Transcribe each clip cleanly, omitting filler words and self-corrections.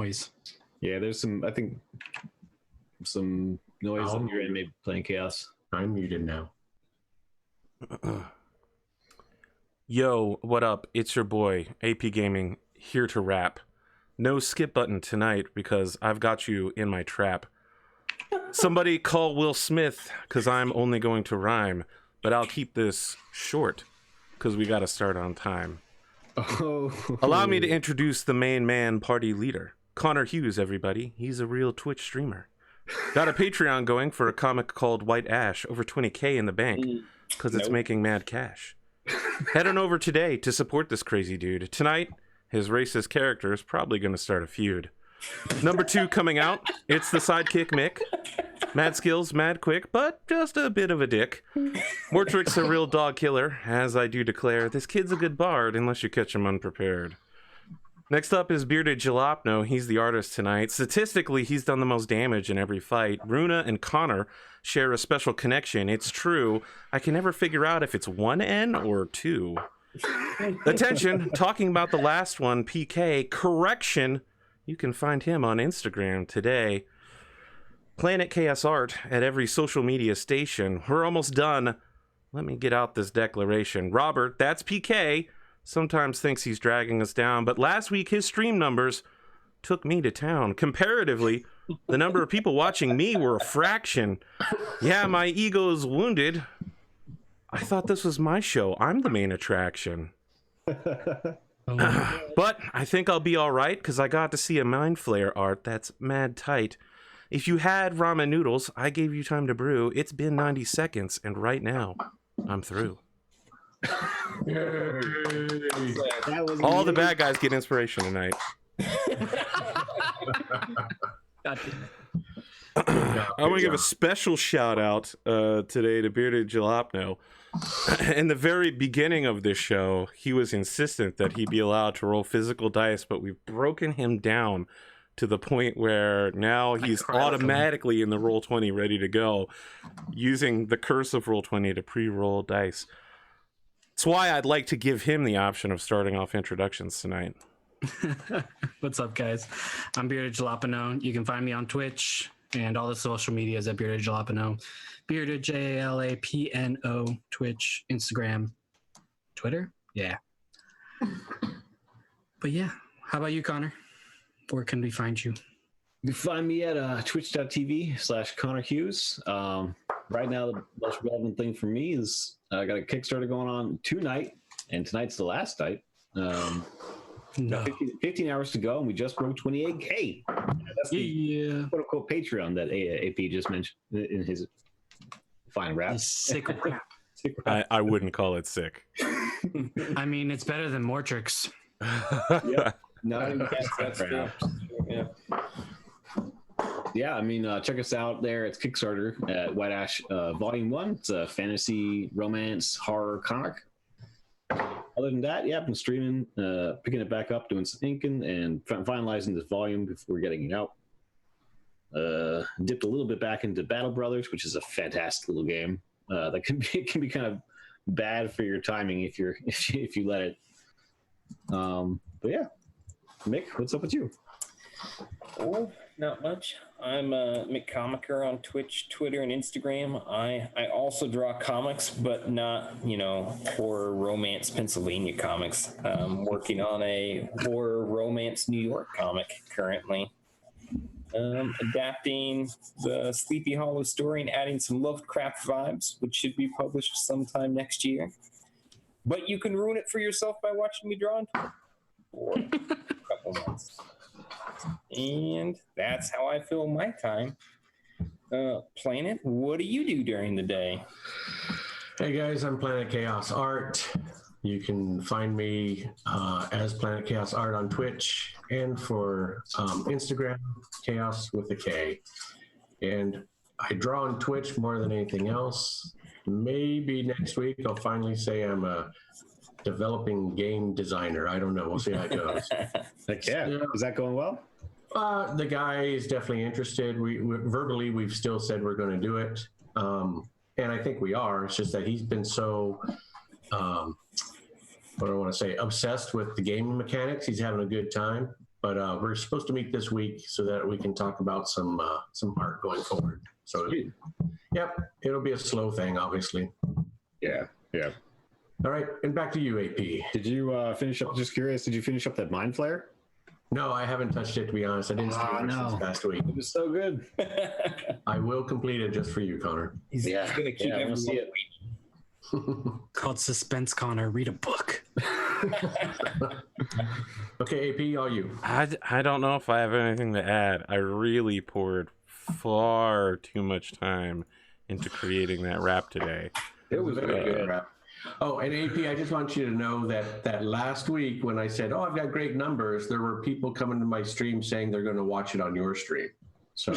noise. Yeah, there's some, I think, some noise on your end, maybe PlanetKhaos. I'm muted now. Yo, what up? It's your boy, AP Gaming, here to rap. No skip button tonight because I've got you in my trap. Somebody call Will Smith because I'm only going to rhyme, but I'll keep this short because we got to start on time. Oh. Allow me to introduce the main man party leader. conorhughes, everybody. He's a real Twitch streamer. Got a Patreon going for a comic called White Ash, over 20K in the bank because it's making mad cash. Head on over today to support this crazy dude. Tonight, his racist character is probably going to start a feud. Number 2 coming out, it's the sidekick Mick. Mad skills, mad quick, but just a bit of a dick. Mortrick's a real dog killer, as I do declare. This kid's a good bard unless you catch him unprepared. Next up is beardedjalapno. He's the artist tonight. Statistically, he's done the most damage in every fight. Runa and Connor share a special connection. It's true. I can never figure out if it's 1 N or 2. Attention, talking about the last one, PK. Correction, you can find him on Instagram today. PlanetKhaos art at every social media station. We're almost done. Let me get out this declaration. Robert, that's PK, sometimes thinks he's dragging us down, but last week his stream numbers took me to town. Comparatively, the number of people watching me were a fraction. Yeah, my ego's wounded. I thought this was my show. I'm the main attraction. But I think I'll be all right because I got to see a Mind Flayer art that's mad tight. If you had ramen noodles, I gave you time to brew. It's been 90 seconds, and right now, I'm through. All the bad guys get inspiration tonight. I want to give a special shout out today to beardedjalapno. In the very beginning of this show, he was insistent that he be allowed to roll physical dice, but we've broken him down to the point where now he's automatically in the Roll20 ready to go, using the curse of Roll20 to pre-roll dice. That's why I'd like to give him the option of starting off introductions tonight. What's up, guys? I'm beardedjalapno. You can find me on Twitch and all the social medias at beardedjalapno. Bearded JALAPNO, Twitch, Instagram, Twitter. Yeah. But yeah, how about you, Connor? Where can we find you? You can find me at twitch.tv/conorhughes. Right now, the most relevant thing for me is I got a Kickstarter going on tonight, and tonight's the last night. 15 hours to go, and we just broke 28K. That's the quote-unquote Patreon that AP just mentioned in his fine rap. Sick rap. I wouldn't call it sick. I mean, it's better than Mortrick's. Yeah. No, that's true. Yeah, I mean, check us out there. It's Kickstarter at White Ash Volume 1. It's a fantasy, romance, horror comic. Other than that, yeah, I've been streaming, picking it back up, doing some inking, and finalizing this volume before getting it out. Dipped a little bit back into Battle Brothers, which is a fantastic little game. That can be kind of bad for your timing if you let it. But yeah. Mick, what's up with you? Oh, not much. I'm Mccomicker on Twitch, Twitter, and Instagram. I also draw comics, but not, horror romance Pennsylvania comics. I'm working on a horror romance New York comic currently. Adapting the Sleepy Hollow story and adding some Lovecraft vibes, which should be published sometime next year. But you can ruin it for yourself by watching me draw into it for a couple months. And that's how I fill my time. Planet, what do you do during the day? Hey guys, I'm PlanetKhaos Art. You can find me as PlanetKhaos Art on Twitch and for Instagram, Chaos with a K. And I draw on Twitch more than anything else. Maybe next week I'll finally say I'm a developing game designer. I don't know. We'll see how it goes. Heck yeah. Is that going well? The guy is definitely interested. We verbally, we've still said we're going to do it. And I think we are. It's just that he's been so, what do I want to say, obsessed with the gaming mechanics. He's having a good time. But we're supposed to meet this week so that we can talk about some art going forward. So, yep, it'll be a slow thing, obviously. Yeah. All right, and back to you, AP. Did you finish up? Just curious. Did you finish up that Mind Flare? No, I haven't touched it, to be honest. I didn't see it since last week. It was so good. I will complete it just for you, Connor. He's gonna keep everyone see it. Called Suspense Connor. Read a book. Okay, AP, all you. I don't know if I have anything to add. I really poured far too much time into creating that rap today. It was very good. Oh, and AP, I just want you to know that last week when I said, "Oh, I've got great numbers," there were people coming to my stream saying they're going to watch it on your stream. So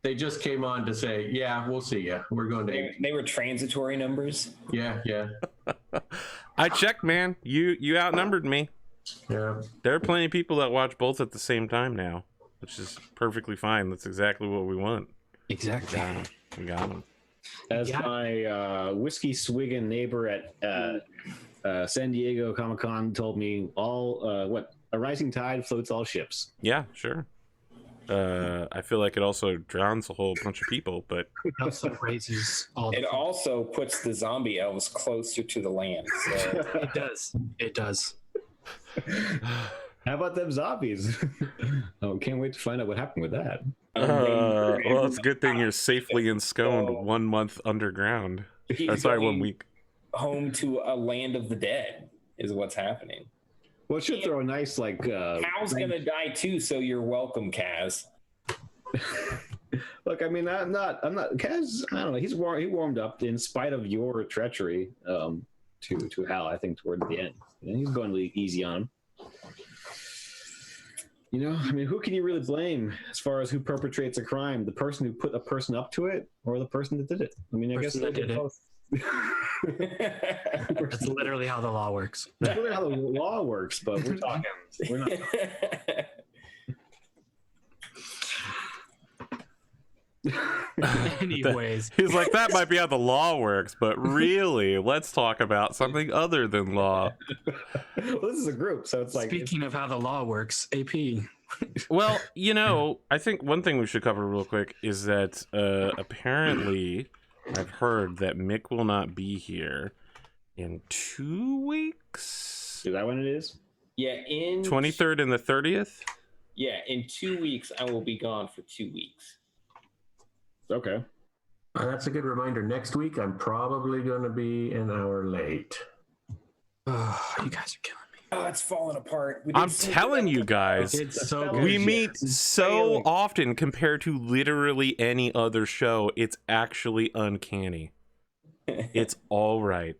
they just came on to say, "Yeah, we'll see you. We're going to." They were transitory numbers. Yeah. I checked, man. You outnumbered me. Yeah. There are plenty of people that watch both at the same time now, which is perfectly fine. That's exactly what we want. Exactly. We got them. As my whiskey swigging neighbor at San Diego Comic-Con told me, a rising tide floats all ships. Yeah, sure. I feel like it also drowns a whole bunch of people, but It also raises all the It also puts the zombie elves closer to the land. So. It does. How about them zombies? Oh, can't wait to find out what happened with that. well, it's a good thing you're safely ensconed 1 month underground. Sorry, 1 week. Home to a land of the dead is what's happening. Well, it should throw a nice Cal's gonna die too, so you're welcome, Kaz. Look, I mean, I'm not. Kaz, I don't know. He warmed up in spite of your treachery to Hal. I think toward the end, and he's going to easy on him. You know, I mean, who can you really blame as far as who perpetrates a crime? The person who put a person up to it, or the person that did it? I mean, I guess Person that did it. both. That's literally how the law works. That's really how the law works, but we're not. Anyways, He's like, that might be how the law works, but really, let's talk about something other than law. Well, this is a group, so it's like. speaking of how the law works, AP. Well, I think one thing we should cover real quick is that apparently I've heard that Mick will not be here in 2 weeks. Is that when it is? Yeah, 23rd and the 30th? Yeah, in 2 weeks I will be gone for 2 weeks. Okay. That's a good reminder. Next week, I'm probably going to be an hour late. Oh, you guys are killing me. Oh, it's falling apart. I'm telling you guys, It's so good. we meet so often compared to literally any other show. It's actually uncanny. It's all right.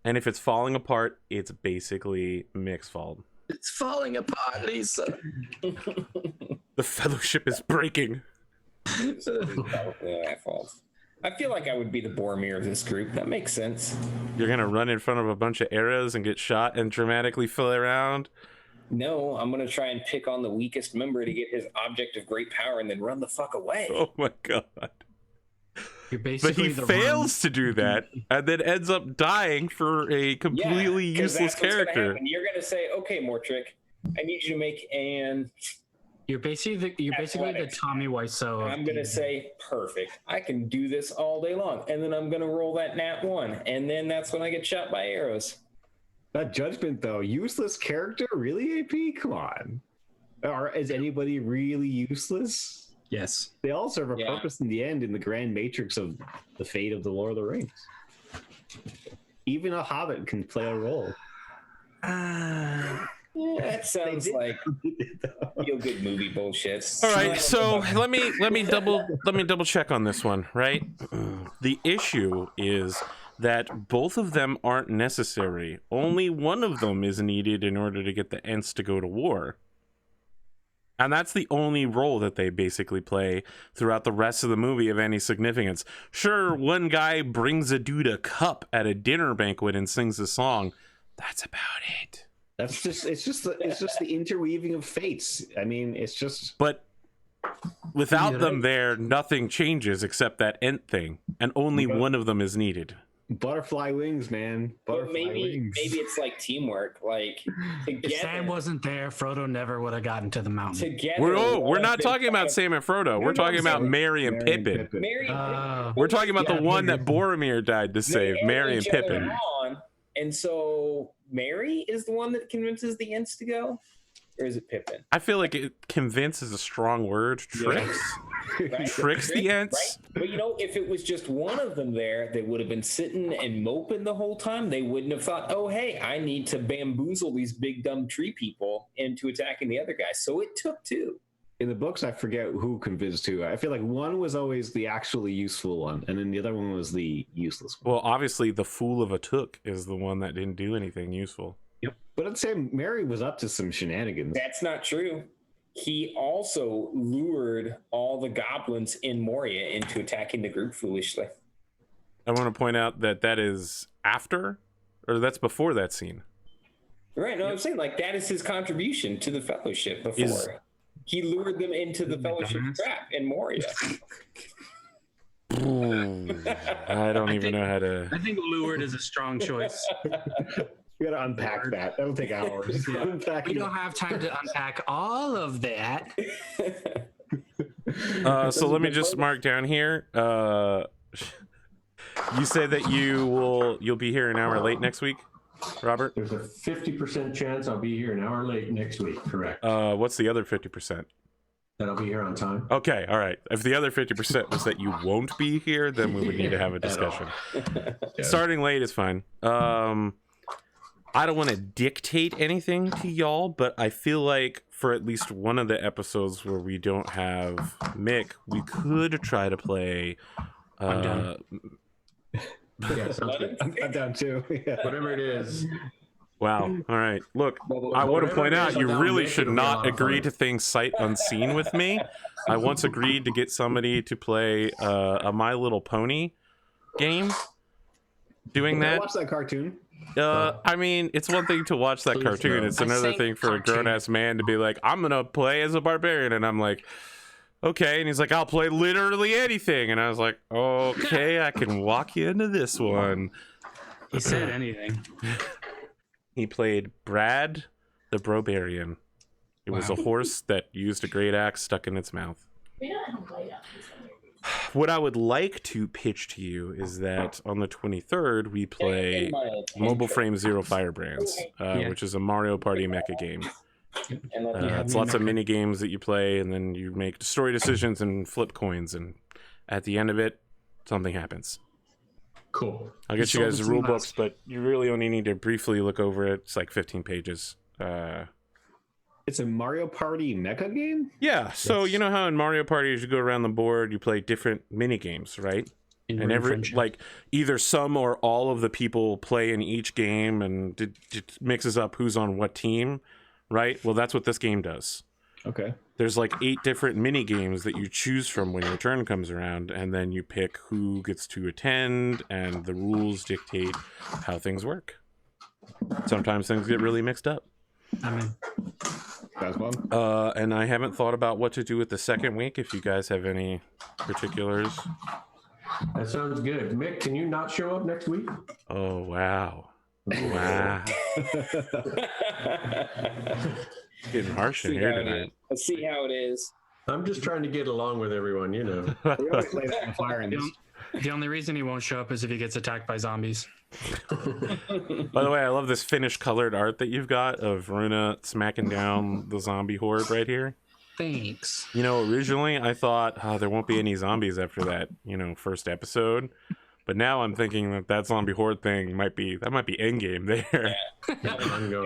And if it's falling apart, it's basically Mick's fault. It's falling apart, Lisa. The fellowship is breaking. My fault. I feel like I would be the Boromir of this group. That makes sense. You're gonna run in front of a bunch of arrows and get shot and dramatically fly around? No, I'm gonna try and pick on the weakest member to get his object of great power and then run the fuck away. Oh my god. You're But basically he fails to do that and then ends up dying for a completely 'cause useless that's what's gonna character. happen. You're gonna say, "Okay, Mortrick, I need you to make an." You're basically the Athletics. Tommy Wiseau. I'm gonna say, "Perfect. I can do this all day long," and then I'm gonna roll that nat 1, and then that's when I get shot by arrows. That judgment, though, useless character, really? AP, come on. Or is anybody really useless? Yes. They all serve a Yeah. purpose in the end in the grand matrix of the fate of the Lord of the Rings. Even a hobbit can play a role. Yeah, that sounds like feel good movie bullshit. All right, so let me double check on this one, right? The issue is that both of them aren't necessary. Only one of them is needed in order to get the Ents to go to war. And that's the only role that they basically play throughout the rest of the movie of any significance. Sure, one guy brings a dude a cup at a dinner banquet and sings a song. That's about it. That's just it's just the interweaving of fates. I mean, it's just. But without them there, nothing changes except that Ent thing, and only one of them is needed. Butterfly wings, man. But Butterfly maybe wings. it's like teamwork. Like If Sam together, wasn't there, Frodo never would have gotten to the mountain. together. We're not big talking about five- Sam and Frodo. We're No, talking about Sam. Merry and Pippin. Mary and Pippin. We're talking about Yeah, the one Merry. that Boromir died to save, They Merry egg and each other Pippin. on, and so Mary is the one that convinces the Ents to go, or is it Pippin? I feel like convince is a strong word. Tricks. Right? Tricks the Ents. Right? But you know, if it was just one of them there, they would have been sitting and moping the whole time. They wouldn't have thought, oh, hey, I need to bamboozle these big dumb tree people into attacking the other guy. So it took two. In the books, I forget who convinced who. I feel like one was always the actually useful one, and then the other one was the useless one. Well, obviously, the fool of a Took is the one that didn't do anything useful. But I'd say Mary was up to some shenanigans. That's not true. He also lured all the goblins in Moria into attacking the group foolishly. I want to point out that that is after, or that's before that scene. Right? No, I'm saying like that is his contribution to the Fellowship before. He lured them into the Fellowship trap in Moria. I don't even know how to. I think lured is a strong choice. We gotta unpack that. That'll take hours. We don't have time to unpack all of that. So let me just mark down here. You say that you'll be here an hour late next week, Robert? There's a 50% chance I'll be here an hour late next week. Correct. What's the other 50%? That I'll be here on time. Okay, all right. If the other 50% was that you won't be here, then we would need to have a discussion. Starting late is fine. I don't want to dictate anything to y'all, but I feel like for at least one of the episodes where we don't have Mick, we could try to play. Yeah, sounds good. I'm down too. Yeah. Whatever it is. Wow. All right. Look, I want to point out you really should not agree to things sight unseen with me. I once agreed to get somebody to play a My Little Pony game. Doing I that. watched that cartoon. I mean, it's one thing to watch that Please cartoon. no. It's another say thing for a cartoon. grown-ass man to be like, I'm gonna play as a barbarian, and I'm like, okay. And he's like, I'll play literally anything, and I was like, okay, I can walk you into this one. He said anything. He played Brad the Brobarian. It was a horse that used a great axe stuck in its mouth. What I would like to pitch to you is that on the 23rd we play Mobile Frame Zero Firebrands, which is a Mario Party mecha game. It's lots of mini games that you play, and then you make story decisions and flip coins, and at the end of it, something happens. Cool. I'll get you guys the rule books, but you really only need to briefly look over it. It's like 15 pages. It's a Mario Party mecha game? Yeah, so you know how in Mario Party, as you go around the board, you play different mini games, right? And every like either some or all of the people play in each game, and it mixes up who's on what team, right? Well, that's what this game does. Okay. There's like 8 different mini games that you choose from when your turn comes around, and then you pick who gets to attend, and the rules dictate how things work. Sometimes things get really mixed up. I mean, That's fun. And I haven't thought about what to do with the second week. If you guys have any particulars. That sounds good. Mick, can you not show up next week? Oh, wow. Wow. Getting harsh in here tonight. Let's see how it is. I'm just trying to get along with everyone, you know. We always lay that on fire in this. the only reason he won't show up is if he gets attacked by zombies. By the way, I love this finished colored art that you've got of Runa smacking down the zombie horde right here. Thanks. You know, originally I thought, there won't be any zombies after that, first episode. But now I'm thinking that zombie horde thing might be endgame there.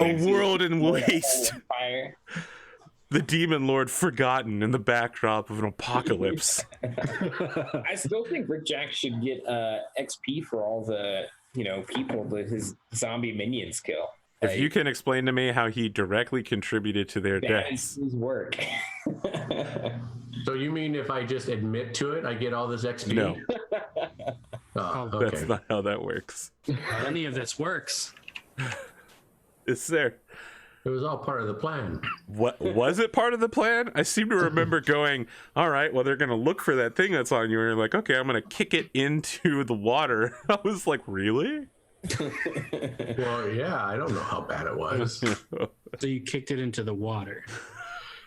A world in waste. Fire. The demon lord forgotten in the backdrop of an apocalypse. I still think Rik-Jaxx should get XP for all the people that his zombie minions kill. If you can explain to me how he directly contributed to their That deaths. is his work. So you mean if I just admit to it, I get all this XP? No. Oh, That's okay. not how that works. Any of this works. It's there. It was all part of the plan. What was it part of the plan? I seem to remember going, all right, well, they're going to look for that thing that's on you. And you're like, okay, I'm going to kick it into the water. I was like, really? Well, yeah, I don't know how bad it was. So you kicked it into the water.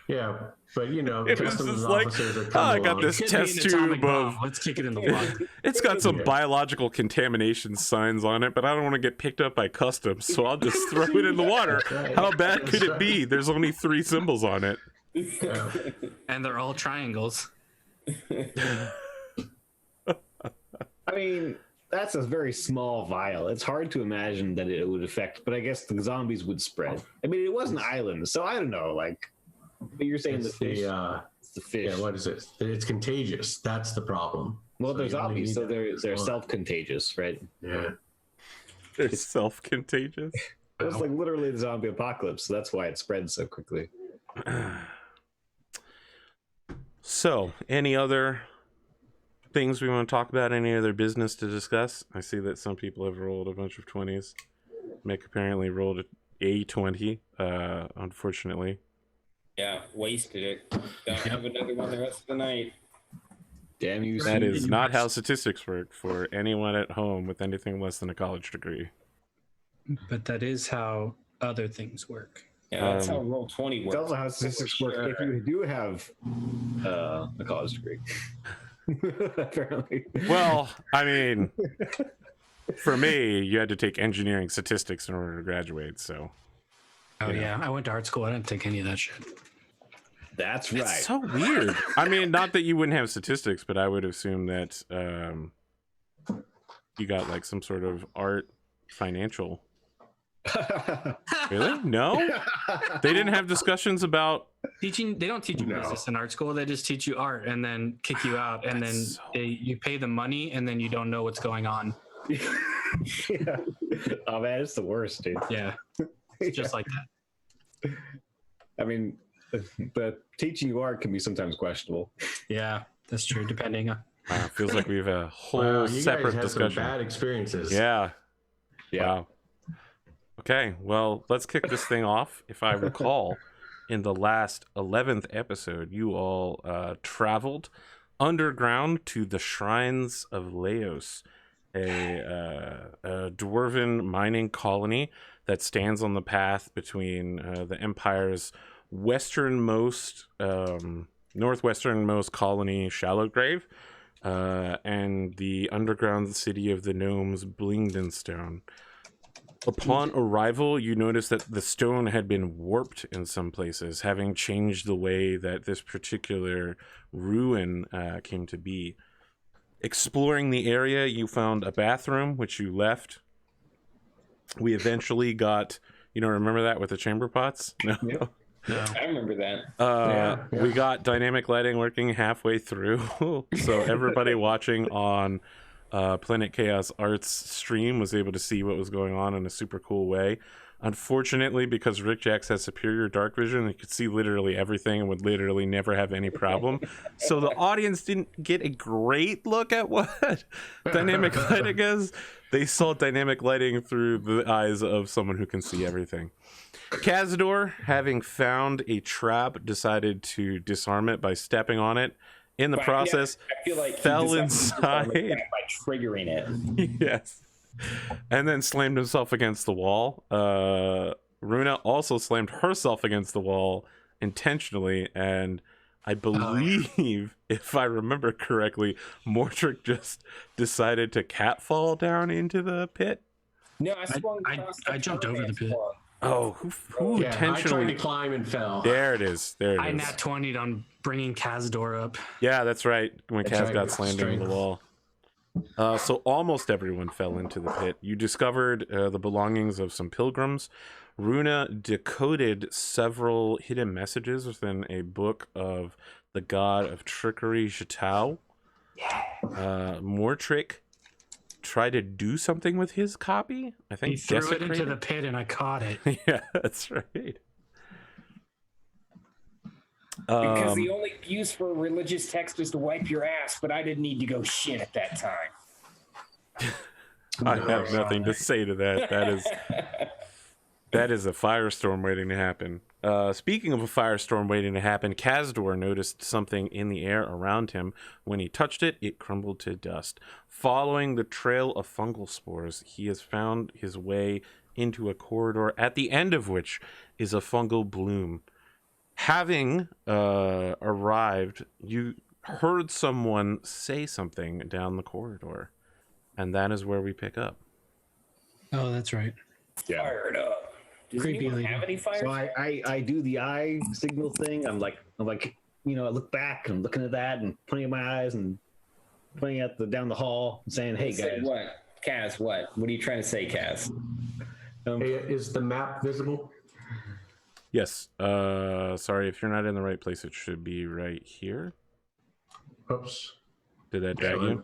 Yeah, but you know, It was customs just like, officers are oh, coming I got along. this Could be an test atomic tube bomb. of, Let's kick it in the water. it's got some Yeah. biological contamination signs on it, but I don't want to get picked up by customs, so I'll just throw it in the water. That's right. How bad could That's it right. be? There's only 3 symbols on it. Yeah. And they're all triangles. I mean, that's a very small vial. It's hard to imagine that it would affect, but I guess the zombies would spread. I mean, it was an island, so I don't know. Like, but you're saying It's the fish. the, It's the fish. yeah, what is it? It's contagious. That's the problem. Well, So they're you only zombies, need so that they're one. self-contagious, right? Yeah. They're self-contagious. It's like literally the zombie apocalypse, so that's why it spreads so quickly. So, any other things we want to talk about? Any other business to discuss? I see that some people have rolled a bunch of 20s. Mick apparently rolled a 20, unfortunately. Yeah, wasted it. Don't have another one the rest of the night. Damn you! That Steve. is not how statistics work for anyone at home with anything less than a college degree. But that is how other things work. Yeah, that's how roll 20 It's works. also how statistics work if you do have a college degree. Apparently. Well, I mean, for me, you had to take engineering statistics in order to graduate, so. Oh, yeah. I went to art school. I didn't take any of that shit. That's right. It's so weird. I mean, not that you wouldn't have statistics, but I would assume that you got like some sort of art financial. Really? No? They didn't have discussions about. They don't teach you No. business in art school. They just teach you art and then kick you out. And then That's so- you pay the money and then you don't know what's going on. Yeah. Oh man, it's the worst, dude. Yeah. It's just like that. I mean, the teaching you art can be sometimes questionable. Yeah, that's true. Depending on. Wow, feels like we have a whole Wow, you separate guys had discussion. some bad experiences. Yeah. Yeah. Wow. Okay, well, let's kick this thing off. If I recall, in the last 11th episode, you all traveled underground to the Shrines of Laos, a dwarven mining colony that stands on the path between the Empire's westernmost, northwesternmost colony, Shallowgrave, and the underground city of the gnomes, Blingdenstone. Upon arrival, you notice that the stone had been warped in some places, having changed the way that this particular ruin came to be. Exploring the area, you found a bathroom, which you left. We eventually got, remember that with the chamber pots? No. Yep. No. I remember that. Yeah. We got dynamic lighting working halfway through. So everybody watching on PlanetKhaos Art's stream was able to see what was going on in a super cool way. Unfortunately, because Rik-Jaxx has superior dark vision, he could see literally everything and would literally never have any problem. So the audience didn't get a great look at what dynamic lighting is. They saw dynamic lighting through the eyes of someone who can see everything. Kazador, having found a trap, decided to disarm it by stepping on it. In the But process, I feel like he fell decided to inside. disarm it by triggering it. Yes. And then slammed himself against the wall. Runa also slammed herself against the wall intentionally, and I believe, if I remember correctly, Mortrick just decided to catfall down into the pit. No, I swung I across the jumped over the Batman's pit. claw. Oh, who Yeah, I tried intentionally? to climb and fell. There it is. There I it is. nat 20'd on bringing Kazador up. Yeah, that's right. When That's Kaz right, got with slammed into the strength. wall. So almost everyone fell into the pit. You discovered the belongings of some pilgrims. Runa decoded several hidden messages within a book of the god of trickery, Shatau. Mortrick tried to do something with his copy. I think He threw it into desecrated? the pit and I caught it. Yeah, that's right. Because the only use for a religious text is to wipe your ass, but I didn't need to go shit at that time. I have nothing to say to that. That is That is a firestorm waiting to happen. Speaking of a firestorm waiting to happen, Kazador noticed something in the air around him. When he touched it, it crumbled to dust. Following the trail of fungal spores, he has found his way into a corridor, at the end of which is a fungal bloom. Having arrived, you heard someone say something down the corridor, and that is where we pick up. Oh, that's right. Yeah. Fired up. Does Creepy anyone lady. have any fire? So I do the eye signal thing. I'm like, you know, I look back and I'm looking at that and pointing at my eyes and pointing at down the hall and saying, "Hey Say guys." what? Kaz, what? What are you trying to say, Kaz? Hey, is the map visible? Yes. Sorry, if you're not in the right place, it should be right here. Oops. Did that drag you?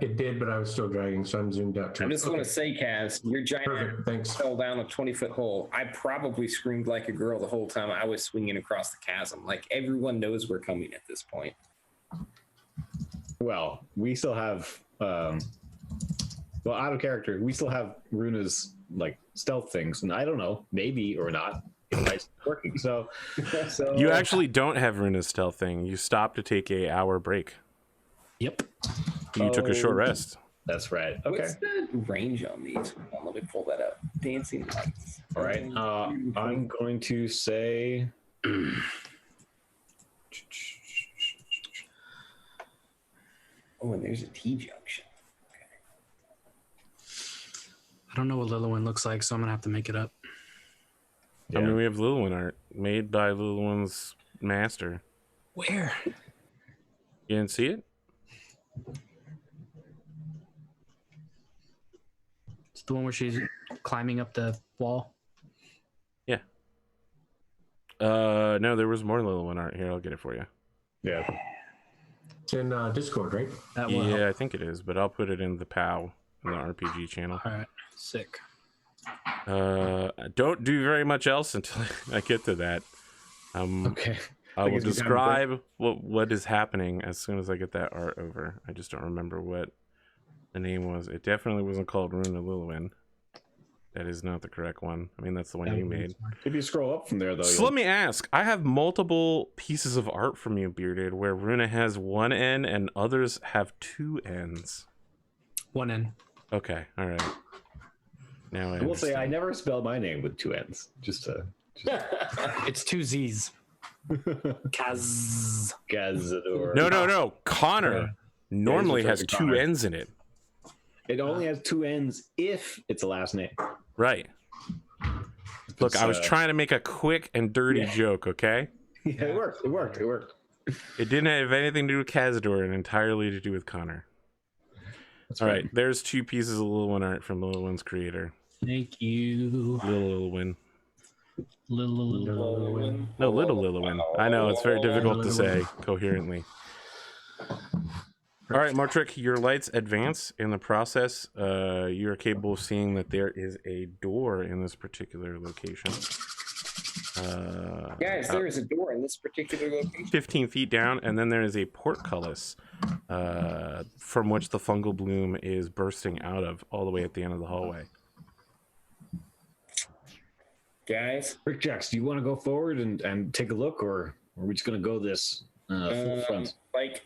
It did, but I was still dragging, so I'm zoomed out. I just want to say, Kaz, your giant Perfect, thanks. fell down a 20-foot hole. I probably screamed like a girl the whole time I was swinging across the chasm. Like, everyone knows we're coming at this point. Well, we still have out of character. We still have Runa's like stealth things, and I don't know, maybe or not, it might be working. So You actually don't have Runa's stealth thing. You stopped to take a hour break. Yep. You took a short rest. That's right. Okay. What's the range on these? Hold on, let me pull that up. Dancing lights. All right. I'm going to say. Oh, and there's a T-junction. I don't know what Lilywin looks like, so I'm gonna have to make it up. I mean, we have Lilywin art made by Lilywin's master. Where? You didn't see it? It's the one where she's climbing up the wall. Yeah. No, there was more Lilywin art. Here, I'll get it for you. Yeah. It's in Discord, right? That will Yeah, help. I think it is, but I'll put it in the POW, in the RPG channel. All right. Sick. Don't do very much else until I get to that. Okay. I will gives me time to describe what is happening as soon as I get that art over. I just don't remember what the name was. It definitely wasn't called Runa Lilywin. That is not the correct one. I mean, that's the one you made. If you scroll up from there, though. So let me ask. I have multiple pieces of art from you, Bearded, where Runa has one N and others have two N's. One in. Okay, all right. Now I will say I understand. never spelled my name with two N's. Just It's two Z's. Kaz. Kazador. No. Connor normally has two Connor. N's in it. It only has two N's if it's a last name. Right. Look, I was trying to make a quick and dirty joke, okay? Yeah, it worked. It worked. It worked. It didn't have anything to do with Kazador and entirely to do with Connor. All right, there's two pieces of Lilywin art from Lilywin's creator. Thank you. Little Lilywin. Lilywin. No, Little Lilywin. I know, it's very difficult to say coherently. All right, Mortrick, your lights advance. In the process, you are capable of seeing that there is a door in this particular location. Guys, there is a door in this particular location. 15 feet down, and then there is a portcullis from which the fungal bloom is bursting out of all the way at the end of the hallway. Guys, Rik-Jaxx, do you want to go forward and take a look, or are we just going to go this full front? like,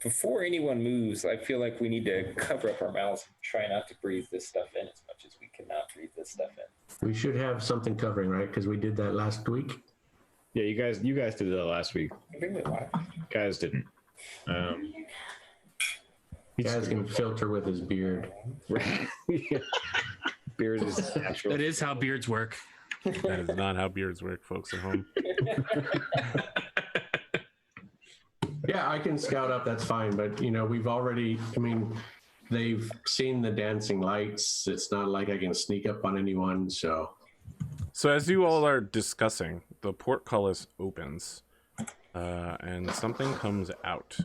before anyone moves, I feel like we need to cover up our mouths and try not to breathe this stuff in as much as we cannot breathe this stuff in. We should have something covering, right? Because we did that last week. Yeah, you guys did that last week. Bring me water. Guys didn't. Guys can filter with his beard. Beard is natural. That is how beards work. That is not how beards work, folks at home. Yeah, I can scout up. That's fine. But, you know, we've already, I mean, they've seen the dancing lights. It's not like I can sneak up on anyone. So as you all are discussing, the portcullis opens and something comes out.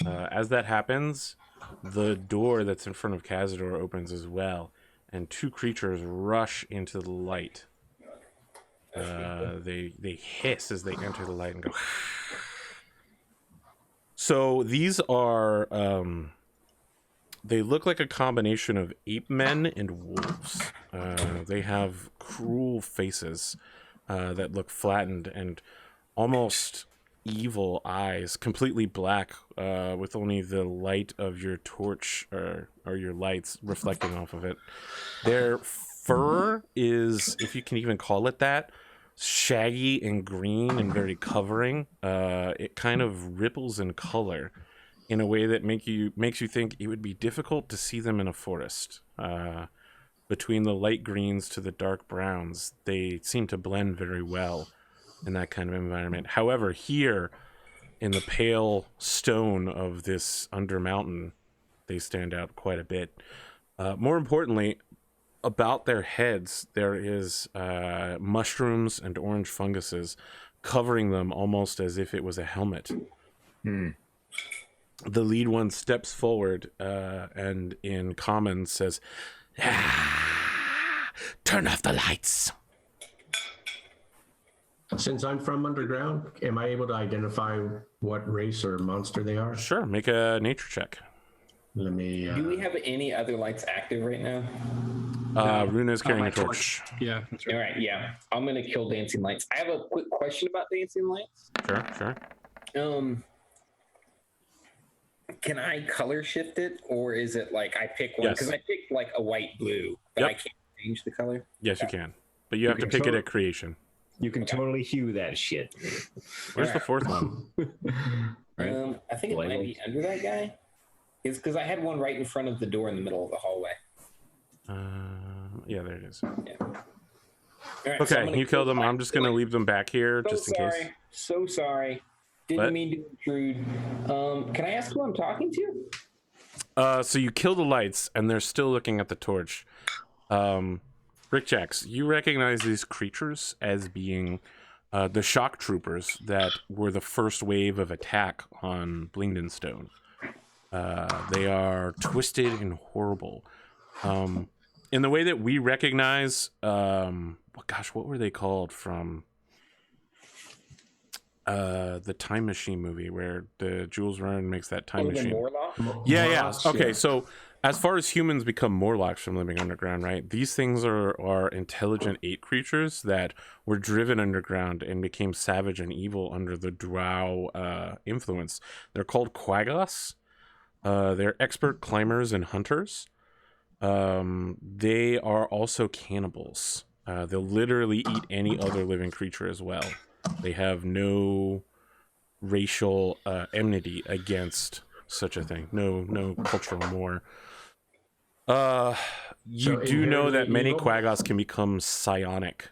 As that happens, the door that's in front of Kazador opens as well, and two creatures rush into the light. They hiss as they enter the light and go. So these are They look like a combination of ape men and wolves. They have cruel faces that look flattened and almost evil eyes, completely black, with only the light of your torch or your lights reflecting off of it. Their fur is, if you can even call it that, shaggy and green and very covering. It kind of ripples in color in a way that makes you think it would be difficult to see them in a forest. Between the light greens to the dark browns, they seem to blend very well in that kind of environment. However, here in the pale stone of this undermountain, they stand out quite a bit. More importantly, about their heads, there is mushrooms and orange funguses covering them almost as if it was a helmet. The lead one steps forward and in common says, "Turn off the lights." Since I'm from underground, am I able to identify what race or monster they are? Sure, make a nature check. Let me. Do we have any other lights active right now? Runa's carrying my a torch. Yeah. That's right. All right, yeah. I'm gonna kill dancing lights. I have a quick question about dancing lights. Sure. Can I color shift it, or is it like I pick one? Yes. Because I picked like a white blue, but I can't change the color. Yes, you can. But you have to pick it at creation. You can totally hue that shit. Where's the fourth one? Right. I think it might be under that guy. It's because I had one right in front of the door in the middle of the hallway. Yeah, there it is. Yeah. All right, Okay, you killed them. I'm just going to leave them back here just in case. So sorry. Didn't mean to intrude. Can I ask who I'm talking to? So you kill the lights, and they're still looking at the torch. Rik-Jaxx, you recognize these creatures as being the shock troopers that were the first wave of attack on Blingdenstone. They are twisted and horrible. In the way that we recognize, what were they called from the Time Machine movie where the Jules Verne makes that time machine? Yeah. Okay, so as far as humans become Morlocks from living underground, right? These things are intelligent ape creatures that were driven underground and became savage and evil under the Drow influence. They're called Quaggas. They're expert climbers and hunters. They are also cannibals. They'll literally eat any other living creature as well. They have no racial enmity against such a thing. No cultural war. You do know that many Quaggas can become psionic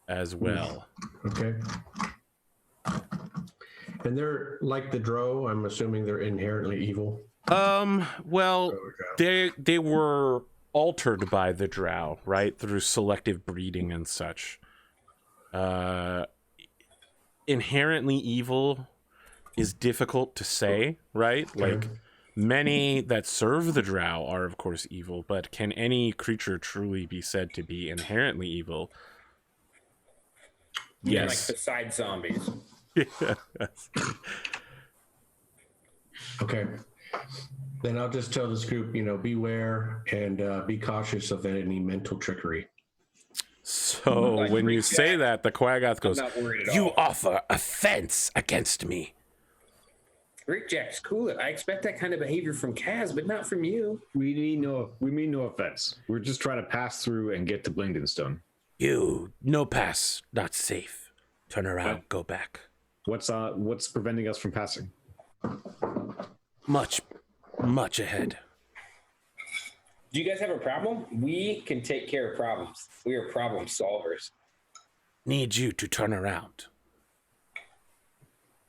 as well. Okay. And they're like the Drow. I'm assuming they're inherently evil. Well, they were altered by the Drow, right? Through selective breeding and such. Inherently evil is difficult to say, right? Like, many that serve the Drow are, of course, evil, but can any creature truly be said to be inherently evil? Yeah, Yes. like besides zombies. Yes. Okay. Then I'll just tell this group, beware and be cautious of any mental trickery. So Like when you Rik-Jaxx, say that, the Quaggoth goes, not worried at "You all. offer offense against me." Rik-Jaxx, cool it. I expect that kind of behavior from Kaz, but not from you. We mean no offense. We're just trying to pass through and get to Blingdenstone. You, no pass, not safe. Turn around, go back. What's preventing us from passing? Much ahead. Do you guys have a problem? We can take care of problems. We are problem solvers. Need you to turn around.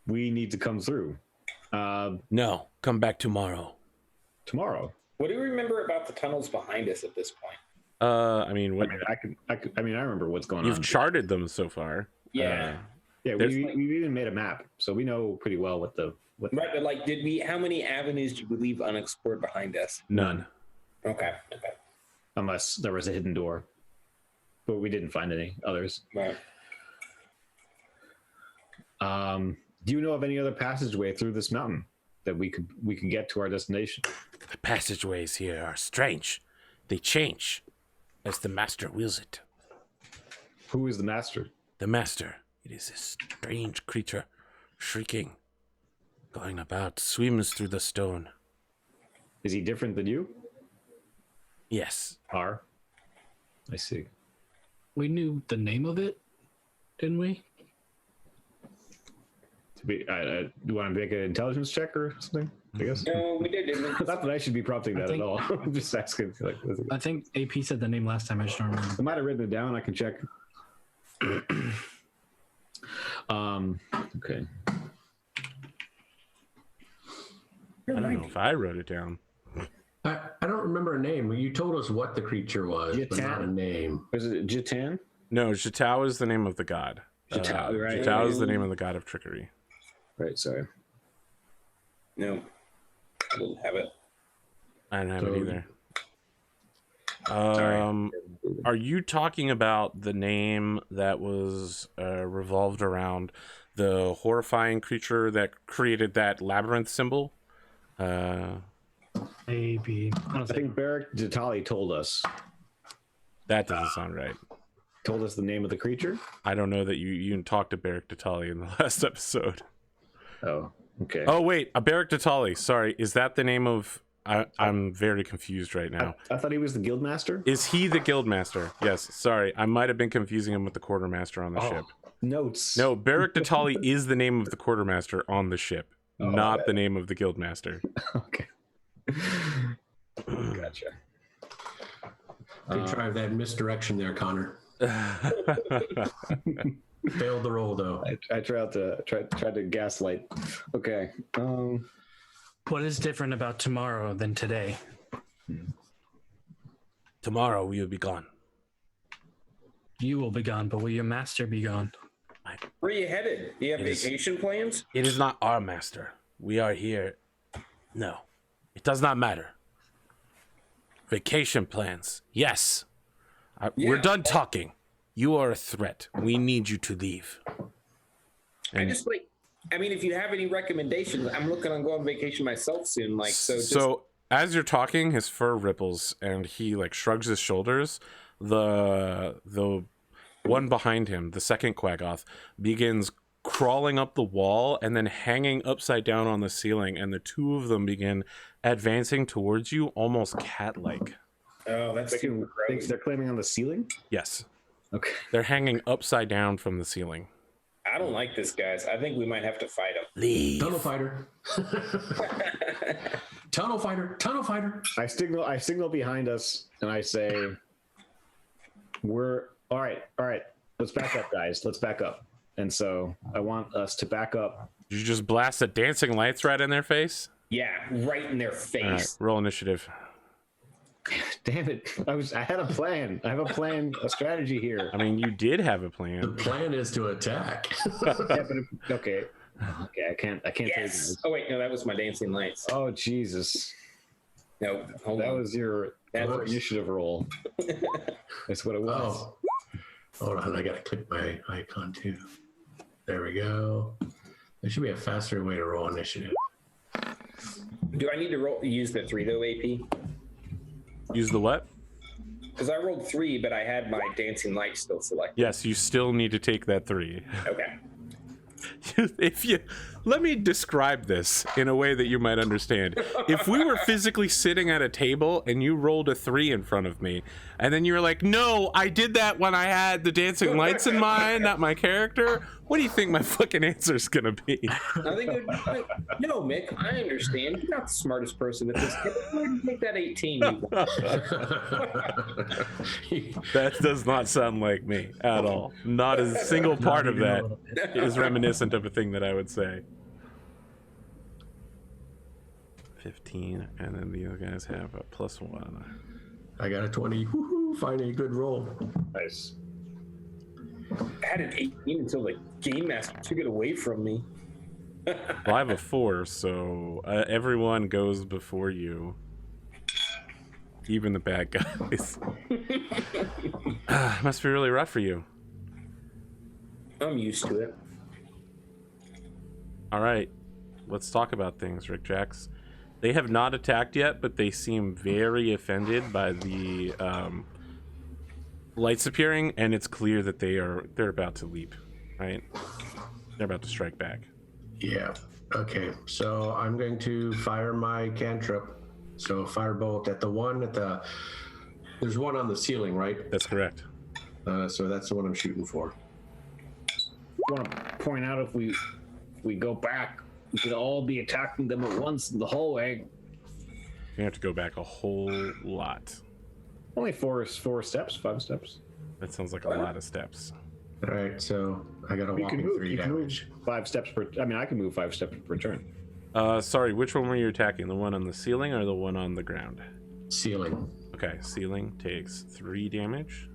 We need to come through. No, come back tomorrow. Tomorrow. What do you remember about the tunnels behind us at this point? I mean, what? I remember what's going on. You've charted them so far. Yeah. Yeah, we've even made a map, so we know pretty well what. Right, but like, how many avenues did we leave unexplored behind us? None. Okay. Unless there was a hidden door, but we didn't find any others. Right. Do you know of any other passageway through this mountain? that we could get to our destination. The passageways here are strange. They change as the master wills it. Who is the master? The master. It is a strange creature, shrieking, going about, swims through the stone. Is he different than you? Yes. I see. We knew the name of it, didn't we? Do you want to make an intelligence check or something? I guess. No, we did. Didn't we? Not that I should be prompting that at all. I'm just asking. Like, I think AP said the name last time. I just don't remember. I might have written it down. I can check. Okay. I don't know if I wrote it down. I don't remember a name. You told us what the creature was, but not a name. Was it Jitan? No, Jitao is the name of the god. Jitao, right? Jitao is the name of the god of trickery. Right. Sorry. No, I didn't have it. I don't have it either. Are you talking about the name that was revolved around the horrifying creature that created that labyrinth symbol? Maybe. I think Beric Jitali told us That doesn't sound right. the name of the creature. I don't know that you even talked to Beric Datali in the last episode. Oh, okay. Oh wait, a Beric Datali. Sorry, is that the name of? I'm very confused right now. I thought he was the guildmaster. Is he the guildmaster? Yes. Sorry, I might have been confusing him with the quartermaster on the ship. Notes. No, Beric Datali is the name of the quartermaster on the ship, not okay. the name of the guildmaster. Okay. Gotcha. Good try of that misdirection there, Connor. Failed the roll though. I tried to gaslight. Okay. What is different about tomorrow than today? Tomorrow we will be gone. You will be gone, but will your master be gone? Where are you headed? Do you have vacation plans? It is not our master. We are here. No, it does not matter. Vacation plans. Yes. We're done talking. You are a threat. We need you to leave. I just I mean, if you have any recommendations, I'm looking on going on vacation myself soon. So as you're talking, his fur ripples and he shrugs his shoulders. The one behind him, the second Quaggoth, begins crawling up the wall and then hanging upside down on the ceiling, and the two of them begin advancing towards you almost cat-like. Oh, that's too gross. They're climbing on the ceiling? Yes. Okay. They're hanging upside down from the ceiling. I don't like this, guys. I think we might have to fight him. Leave. Tunnel fighter. Tunnel fighter. Tunnel fighter. I signal behind us and I say, we're all right. Let's back up, guys. Let's back up. And so I want us to back up. Did you just blast the dancing lights right in their face? Yeah, right in their face. All right, roll initiative. Damn it. I had a plan. I have a plan, a strategy here. I mean, you did have a The plan. plan is to attack. Okay, I can't Yes. take Oh wait, no, that was my dancing lights. Oh Jesus. No, hold That on. was your initiative roll. That's what it was. Oh, hold on. I got to click my icon too. There we go. There should be a faster way to roll initiative. Do I need to use the 3 though, AP? Use the what? Because I rolled 3, but I had my dancing light still selected. Yes, you still need to take that 3. Okay. Let me describe this in a way that you might understand. If we were physically sitting at a table and you rolled a 3 in front of me, and then you're like, no, I did that when I had the dancing lights in mind, not my character, what do you think my fucking answer's gonna be? I think it would be no, Mick, I understand. You're not the smartest person at this. Go ahead and take that 18. That does not sound like me at all. Not a single part of that is reminiscent of a thing that I would say. 15, and then the other guys have a +1. I got a 20. Woohoo! Finally, a good roll. Nice. I had an 18 until the game master took it away from me. Well, I have a 4, so everyone goes before you. Even the bad guys. Must be really rough for you. I'm used to it. All right. let's talk about things, Rik-Jaxx. They have not attacked yet, but they seem very offended by the lights appearing, and it's clear that they're about to leap, right? They're about to strike back. Yeah. Okay. So I'm going to fire my cantrip. So firebolt at the one at the. There's one on the ceiling, right? That's correct. So that's the one I'm shooting for. I want to point out if we go back, we could all be attacking them at once in the hallway. You have to go back a whole lot. Only four steps, 5 steps. That sounds like a lot of steps. All right. So I got a You whopping can move. 3 You can move damage. 5 steps per. I mean, I can move 5 steps per turn. Sorry, which one were you attacking? The one on the ceiling or the one on the ground? Ceiling. Okay, ceiling takes 3 damage.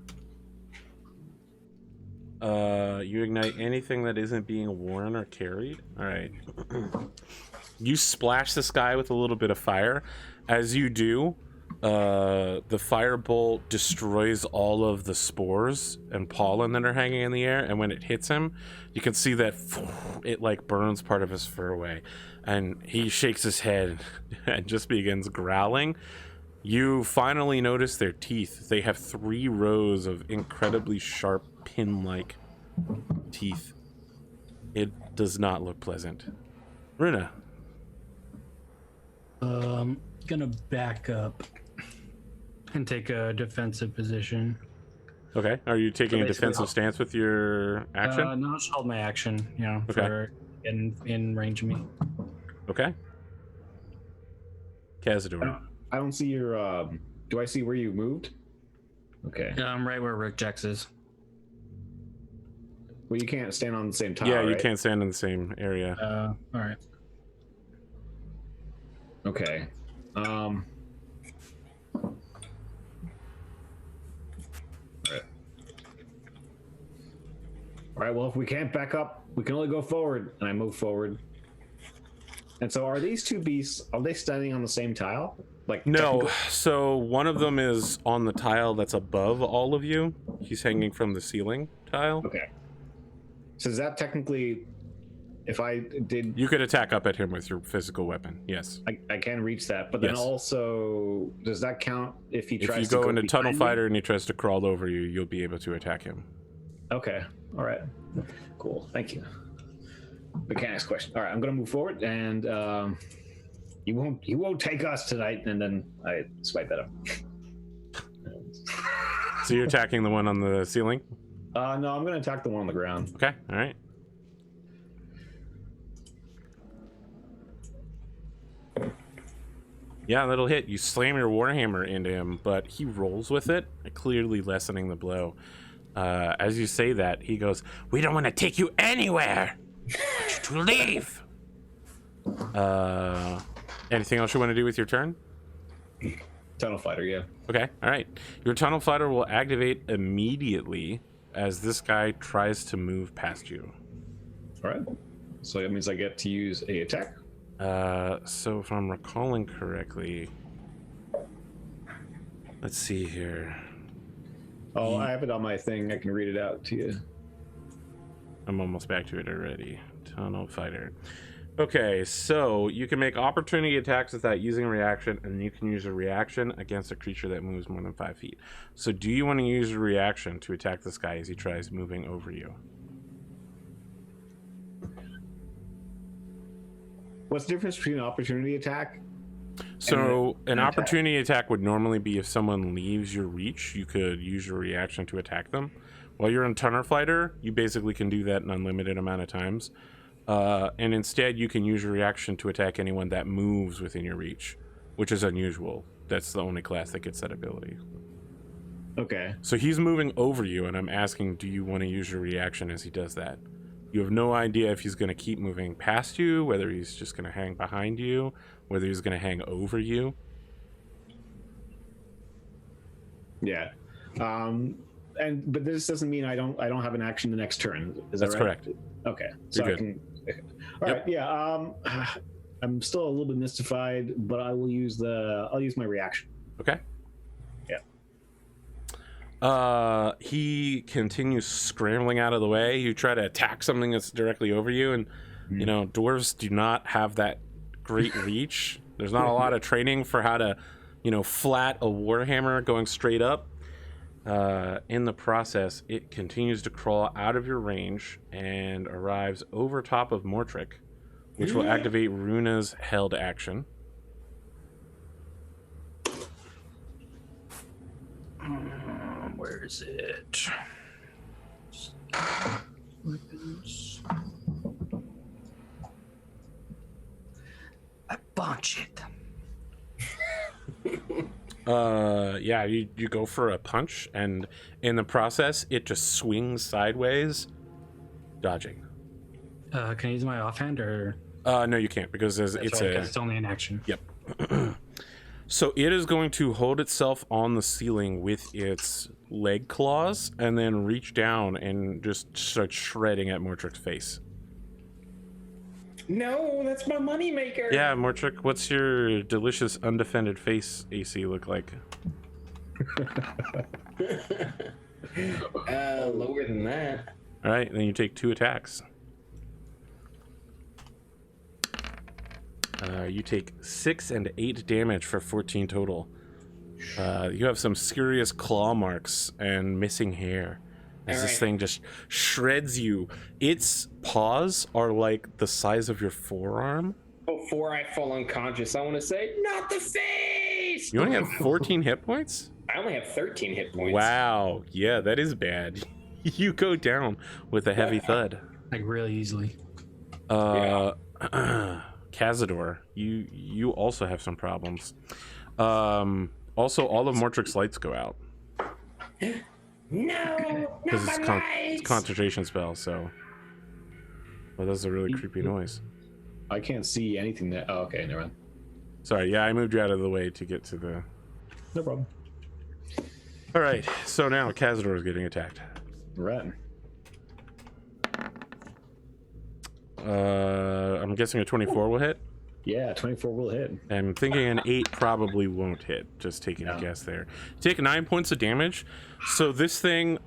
You ignite anything that isn't being worn or carried. All right. You splash this guy with a little bit of fire. As you do, the firebolt destroys all of the spores and pollen that are hanging in the air, and when it hits him, you can see that it like burns part of his fur away, and he shakes his head and just begins growling. You finally notice their teeth. They have 3 rows of incredibly sharp pin-like teeth. It does not look pleasant. Runa. Gonna back up and take a defensive position. Okay. Are you taking a defensive stance with your action? No, I'll just hold my action, Okay. for in range of me. Okay. Kazador. I don't see your. Do I see where you moved? Okay. Yeah, I'm right where Rik-Jaxx is. Well, you can't stand on the same tile. Yeah, you right? can't stand in the same area. All right. Okay. All right. Well, if we can't back up, we can only go forward. And I move forward. And so, are these 2 beasts? Are they standing on the same tile? Like No. So one of them is on the tile that's above all of you. He's hanging from the ceiling tile. Okay. So is that technically, if I did, You could attack up at him with your physical weapon. Yes. I can reach that, but then Yes. also, does that count if he If tries you to go into Tunnel behind me? Fighter and he tries to crawl over you, you'll be able to attack him. Okay. All right. Cool. Thank you. Mechanics question. All right. I'm gonna move forward, and you won't take us tonight. And then I swipe at him. So you're attacking the one on the ceiling? No, I'm gonna attack the one on the ground. Okay. All right. Yeah, that'll hit. You slam your warhammer into him, but he rolls with it, clearly lessening the blow. As you say that, he goes, "We don't want to take you anywhere. To leave." Anything else you want to do with your turn? Tunnel fighter, yeah. Okay, all right. Your tunnel fighter will activate immediately as this guy tries to move past you. All right. So that means I get to use a attack. So if I'm recalling correctly, let's see here. Oh, I have it on my thing. I can read it out to you. I'm almost back to it already. Tunnel fighter. Okay, so you can make opportunity attacks without using a reaction, and you can use a reaction against a creature that moves more than 5 feet. So do you want to use a reaction to attack this guy as he tries moving over you? What's the difference between an opportunity attack? So an an attack. opportunity attack would normally be if someone leaves your reach, you could use your reaction to attack them. While you're in Tunnel Fighter, you basically can do that an unlimited amount of times. And instead, you can use your reaction to attack anyone that moves within your reach, which is unusual. That's the only class that gets that ability. Okay. So he's moving over you, and I'm asking, do you want to use your reaction as he does that? You have no idea if he's going to keep moving past you, whether he's just going to hang behind you, whether he's going to hang over you. Yeah. But this doesn't mean I don't have an action the next turn. Is That's that right? correct. Okay. So You're I good. can. All right. Yeah. I'm still a little bit mystified, but I'll use my reaction. Okay. He continues scrambling out of the way. You try to attack something that's directly over you, and You know, dwarves do not have that great reach. There's not a lot of training for how to, you know, flat a warhammer going straight up. In the process, it continues to crawl out of your range and arrives over top of Mortrick, which will activate Runa's held action. Where is it? Weapons. I bunch it. Yeah, you go for a punch, and in the process, it just swings sideways, dodging. Can I use my offhand or? No, you can't because it's right, it's only an action. Yep. So it is going to hold itself on the ceiling with its leg claws, and then reach down and just start shredding at Mortrick's face. No, that's my moneymaker. Yeah, Mortrick, what's your delicious undefended face AC look like? Lower than that. All right, then you take 2 attacks. You take 6 and 8 damage for 14 total. You have some serious claw marks and missing hair as this thing just shreds you. Its paws are like the size of your forearm. Before I fall unconscious, I want to say, not the face! You only have 14 hit points? I only have 13 hit points. Wow, yeah, that is bad. You go down with a heavy thud. Like really easily. Kazador, you also have some problems. Also, all of Mortrick's lights go out. No, Because it's concentration spell, so... Well, that's a really creepy noise. I can't see anything that. Oh, okay, never mind. Sorry, yeah, I moved you out of the way to get to the... No problem. Alright, so now Kazador is getting attacked. Right. I'm guessing a 24 will hit. Yeah, 24 will hit. I'm thinking an 8 probably won't hit. Just taking a guess there. Take 9 points of damage. So this thing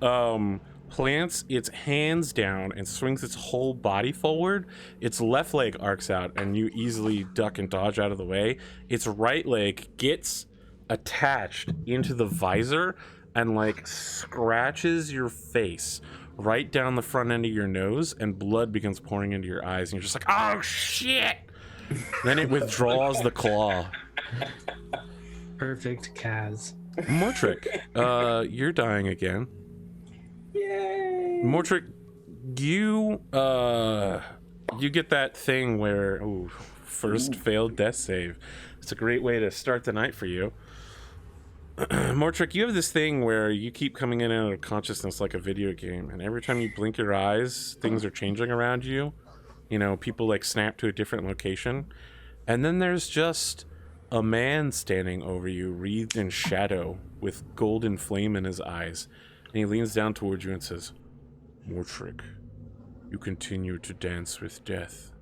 plants its hands down and swings its whole body forward. Its left leg arcs out, and you easily duck and dodge out of the way. Its right leg gets attached into the visor and like scratches your face right down the front end of your nose, and blood begins pouring into your eyes, and you're just like, oh shit! Then it withdraws the claw. Perfect, Kaz. Mortrick, you're dying again. Yay! Mortrick, you get that thing where first failed death save. It's a great way to start the night for you. Mortrick, you have this thing where you keep coming in and out of consciousness like a video game, and every time you blink your eyes, things are changing around you. You know, people like snap to a different location, and then there's just a man standing over you, wreathed in shadow, with golden flame in his eyes, and he leans down towards you and says, Mortrick, you continue to dance with death.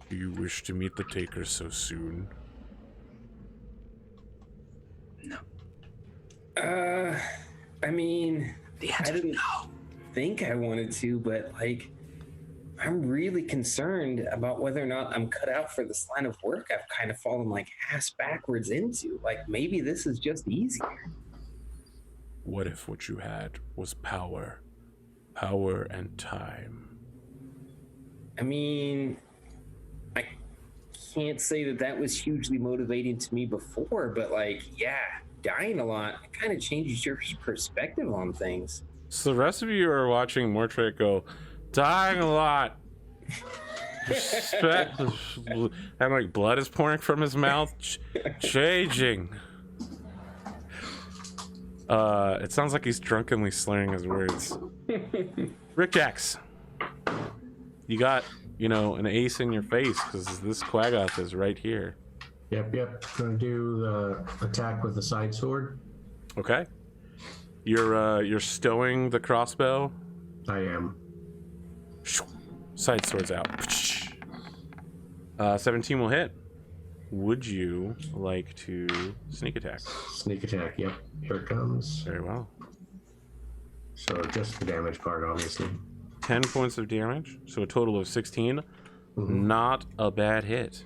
Do you wish to meet the Taker so soon? No. I mean, I didn't think I wanted to, but like, I'm really concerned about whether or not I'm cut out for this line of work I've kind of fallen like ass backwards into. Like, maybe this is just easier. What if what you had was power? Power and time. I mean, I can't say that that was hugely motivating to me before, but like, yeah, dying a lot, it kind of changes your perspective on things. So the rest of you are watching Mortrick go, dying a lot. And like blood is pouring from his mouth, changing. It sounds like he's drunkenly slurring his words. Rik-Jaxx, you got, you know, an ace in your face because this Quaggoth is right here. Yep. Gonna do the attack with the side sword. Okay. You're stowing the crossbow. I am. Side sword's out. 17 will hit. Would you like to sneak attack? Sneak attack, yep. Here it comes. Very well. So just the damage part, obviously. 10 points of damage, so a total of 16. Not a bad hit.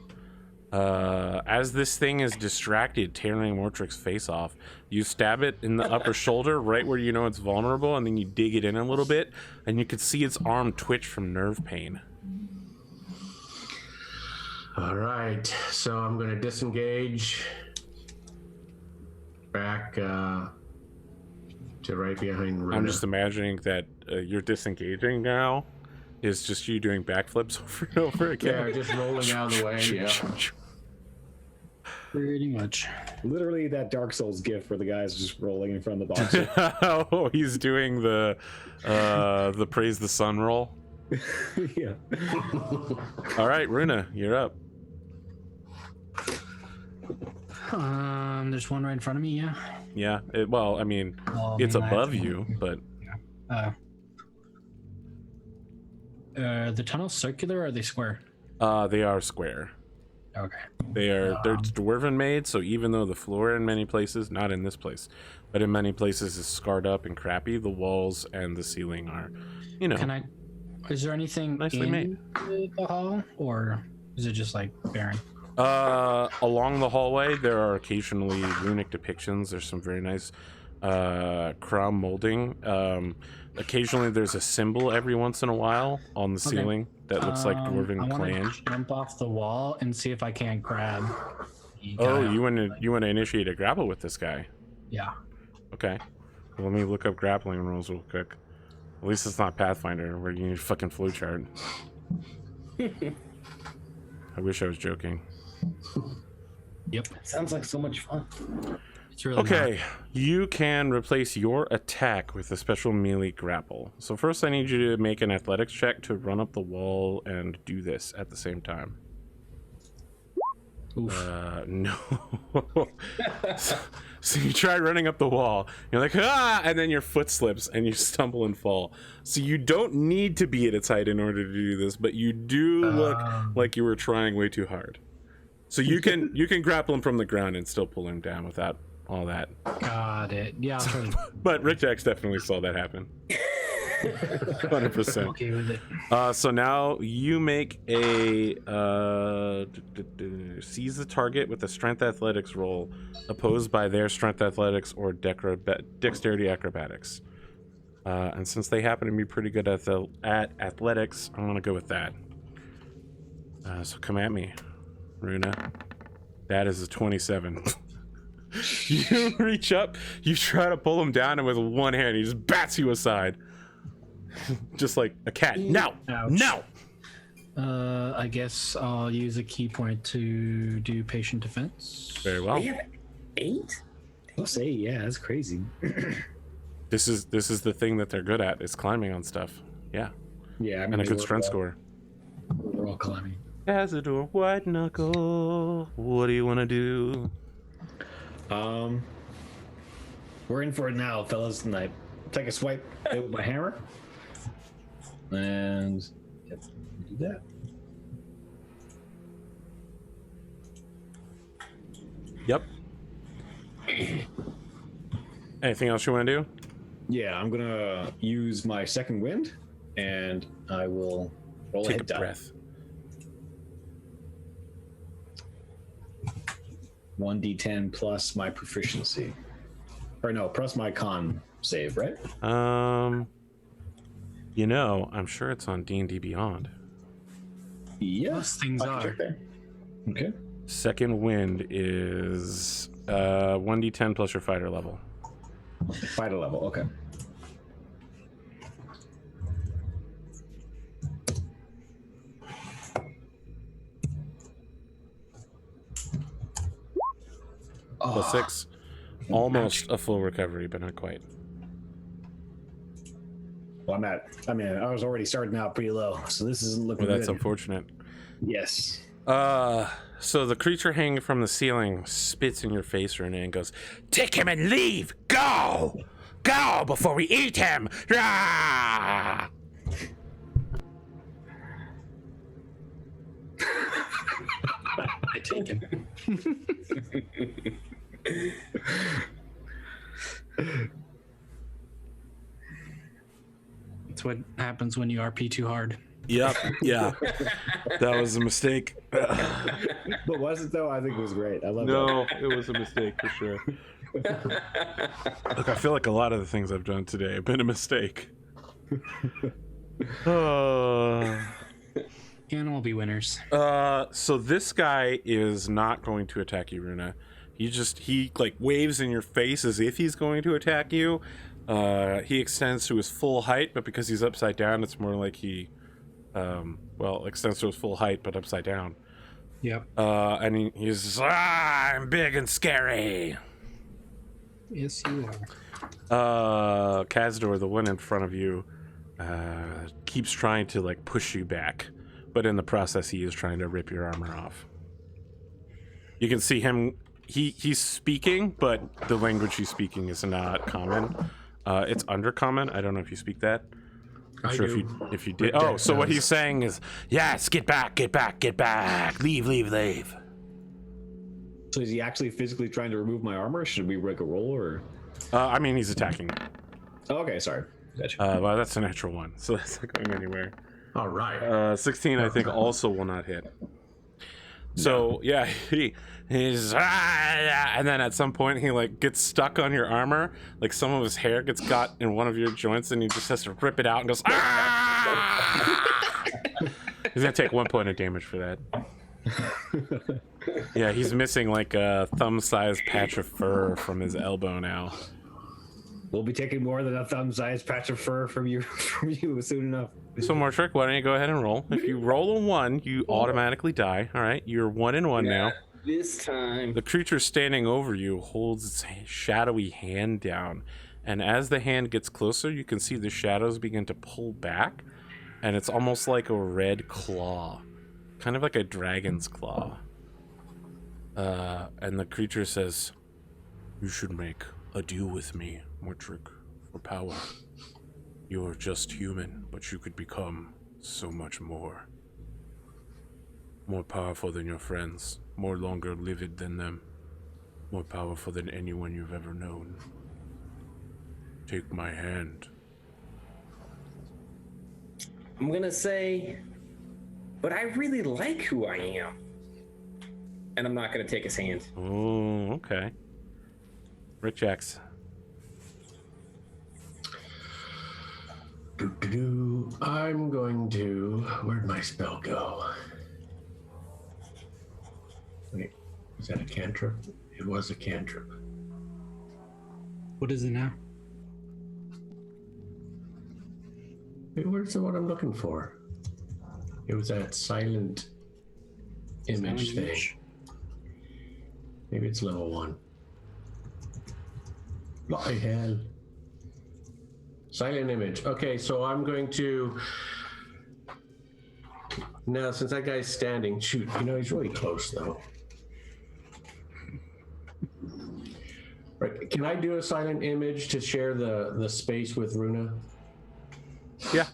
As this thing is distracted, tearing Mortrick's face off, you stab it in the upper shoulder, right where you know it's vulnerable, and then you dig it in a little bit, and you can see its arm twitch from nerve pain. All right, so I'm going to disengage back to right behind Runa. I'm just imagining that you're disengaging now is just you doing backflips over and over again. Yeah, just rolling out of the way. Yeah. Pretty much. Literally that Dark Souls gif where the guy's just rolling in front of the box. Oh, he's doing the praise the sun roll. Yeah. All right, Runa, you're up. There's one right in front of me. Yeah. Yeah. Well, I mean, it's above you, but the tunnel's circular or are they square? they are square. Okay. They're dwarven made, so even though the floor in many places, not in this place, but in many places is scarred up and crappy, the walls and the ceiling are, you know. Is there anything Nicely made. the hall, or is it just like barren? Along the hallway, there are occasionally runic depictions. There's some very nice crown molding. Occasionally, there's a symbol every once in a while on the ceiling that looks like dwarven I clan. want to jump off the wall and see if I can't grab. the Oh, guy. you want to initiate a grapple with this guy? Yeah. Okay. Well, let me look up grappling rules real quick. At least it's not Pathfinder where you need a fucking flowchart. I wish I was joking. Yep. Sounds like so much fun. It's really Okay, you can replace your attack with a special melee grapple. So first I need you to make an athletics check to run up the wall and do this at the same time. No. So you try running up the wall, you're like, ah, and then your foot slips and you stumble and fall. So you don't need to be at its height in order to do this, but you do look like you were trying way too hard. So you can grapple him from the ground and still pull him down without all that. Got it. Yeah. I'll try to- But Rik-Jaxx definitely saw that happen. 100%. okay with it. So now you make a seize the target with a strength athletics roll opposed by their strength athletics or dexterity acrobatics. And since they happen to be pretty good at athletics, I'm gonna go with that. So come at me, Runa. That is a 27. You reach up, you try to pull him down, and with one hand he just bats you aside. Just like a cat. No! Ouch. No! I guess I'll use a key point to do patient defense. Very well. We have 8? I'll say, yeah, that's crazy. This is the thing that they're good at, is climbing on stuff. Yeah. Yeah, I mean, And a they good were, strength score. We're all climbing. Kazador Whiteknuckle, what do you want to do? We're in for it now, fellas. And I take a swipe with my hammer, and yep, do that. Yep. Anything else you want to do? Yeah, I'm gonna use my second wind, and I will roll Take a hit die. breath. 1d10 plus my proficiency, or no, plus my con save, right? You know, I'm sure it's on D&D Beyond. Yeah, Most things I can are. check there. Okay. Second wind is 1d10 plus your fighter level. Fighter level. Okay. Plus 6. Almost a full recovery, but not quite. Well, I I was already starting out pretty low, so this isn't looking Well, that's good. unfortunate. Yes. So the creature hanging from the ceiling spits in your face, Runa, and goes, "Take him and leave! Go! Go before we eat him!" Rah! I take him. It's what happens when you RP too hard. Yep. Yeah. That was a mistake. But was it though? I think it was great. I love No, it was a mistake for sure. Look, I feel like a lot of the things I've done today have been a mistake. Animal be winners. So this guy is not going to attack you, Runa. He like waves in your face as if he's going to attack you. He extends to his full height, but because he's upside down, it's more like he extends to his full height, but upside down. Yep. And he's I'm big and scary. Yes, you are. Kazador, the one in front of you, keeps trying to like push you back, but in the process, he is trying to rip your armor off. You can see him. He's speaking, but the language he's speaking is not common. It's undercommon. I don't know if you speak that. I'm sure if you did. Oh, so what he's saying is, yes, get back, leave. So is he actually physically trying to remove my armor? Should we break a roll or? I mean, he's attacking. Oh, okay, sorry. Gotcha. Well, that's a natural one, so that's not going anywhere. All right. 16, I think, also will not hit. So yeah, he's and then at some point he like gets stuck on your armor, like some of his hair gets got in one of your joints, and he just has to rip it out and goes. He's gonna take 1 point of damage for that. Yeah, he's missing like a thumb-sized patch of fur from his elbow now. We'll be taking more than a thumb-sized patch of fur from you soon enough. So Mortrick, why don't you go ahead and roll? If you roll a 1, you automatically die. All right, you're 1 and 1 now. This time. The creature standing over you holds its shadowy hand down, and as the hand gets closer, you can see the shadows begin to pull back, and it's almost like a red claw, kind of like a dragon's claw. And the creature says, "You should make a deal with me, Mortrick, for power. You're just human, but you could become so much more. More powerful than your friends, more longer lived than them, more powerful than anyone you've ever known. Take my hand." I'm gonna say, but I really like who I am. And I'm not gonna take his hand. Oh, okay. Rik-Jaxx. I'm going to. Where'd my spell go? Wait, was that a cantrip? It was a cantrip. What is it now? Wait, where's the one I'm looking for? It was that silent image thing. Maybe it's level 1. Bloody hell. Silent image. Okay, so I'm going to. Now, since that guy's standing, shoot, he's really close though. Right, can I do a silent image to share the space with Runa? Yeah.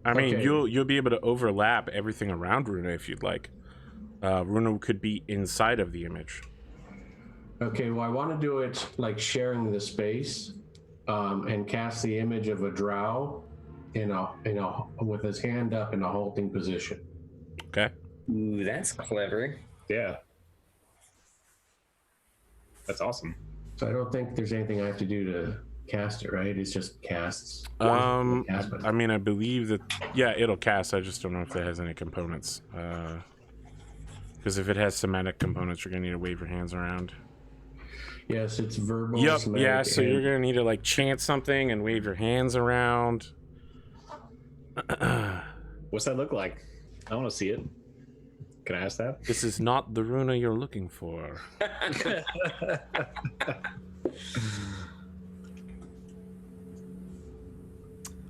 I mean, Okay. you'll be able to overlap everything around Runa if you'd like. Runa could be inside of the image. Okay, well, I want to do it like sharing the space, and cast the image of a drow with his hand up in a halting position. Okay. Ooh, that's clever. Yeah. That's awesome. So I don't think there's anything I have to do to cast it, right? It's just casts. I mean, I believe that, yeah, it'll cast. I just don't know if it has any components. Because if it has semantic components, you're going to need to wave your hands around. Yes, it's verbal. Yep, semantic, yeah, so and- you're going to need to, like, chant something and wave your hands around. What's that look like? I want to see it. Can I ask that? This is not the Runa you're looking for.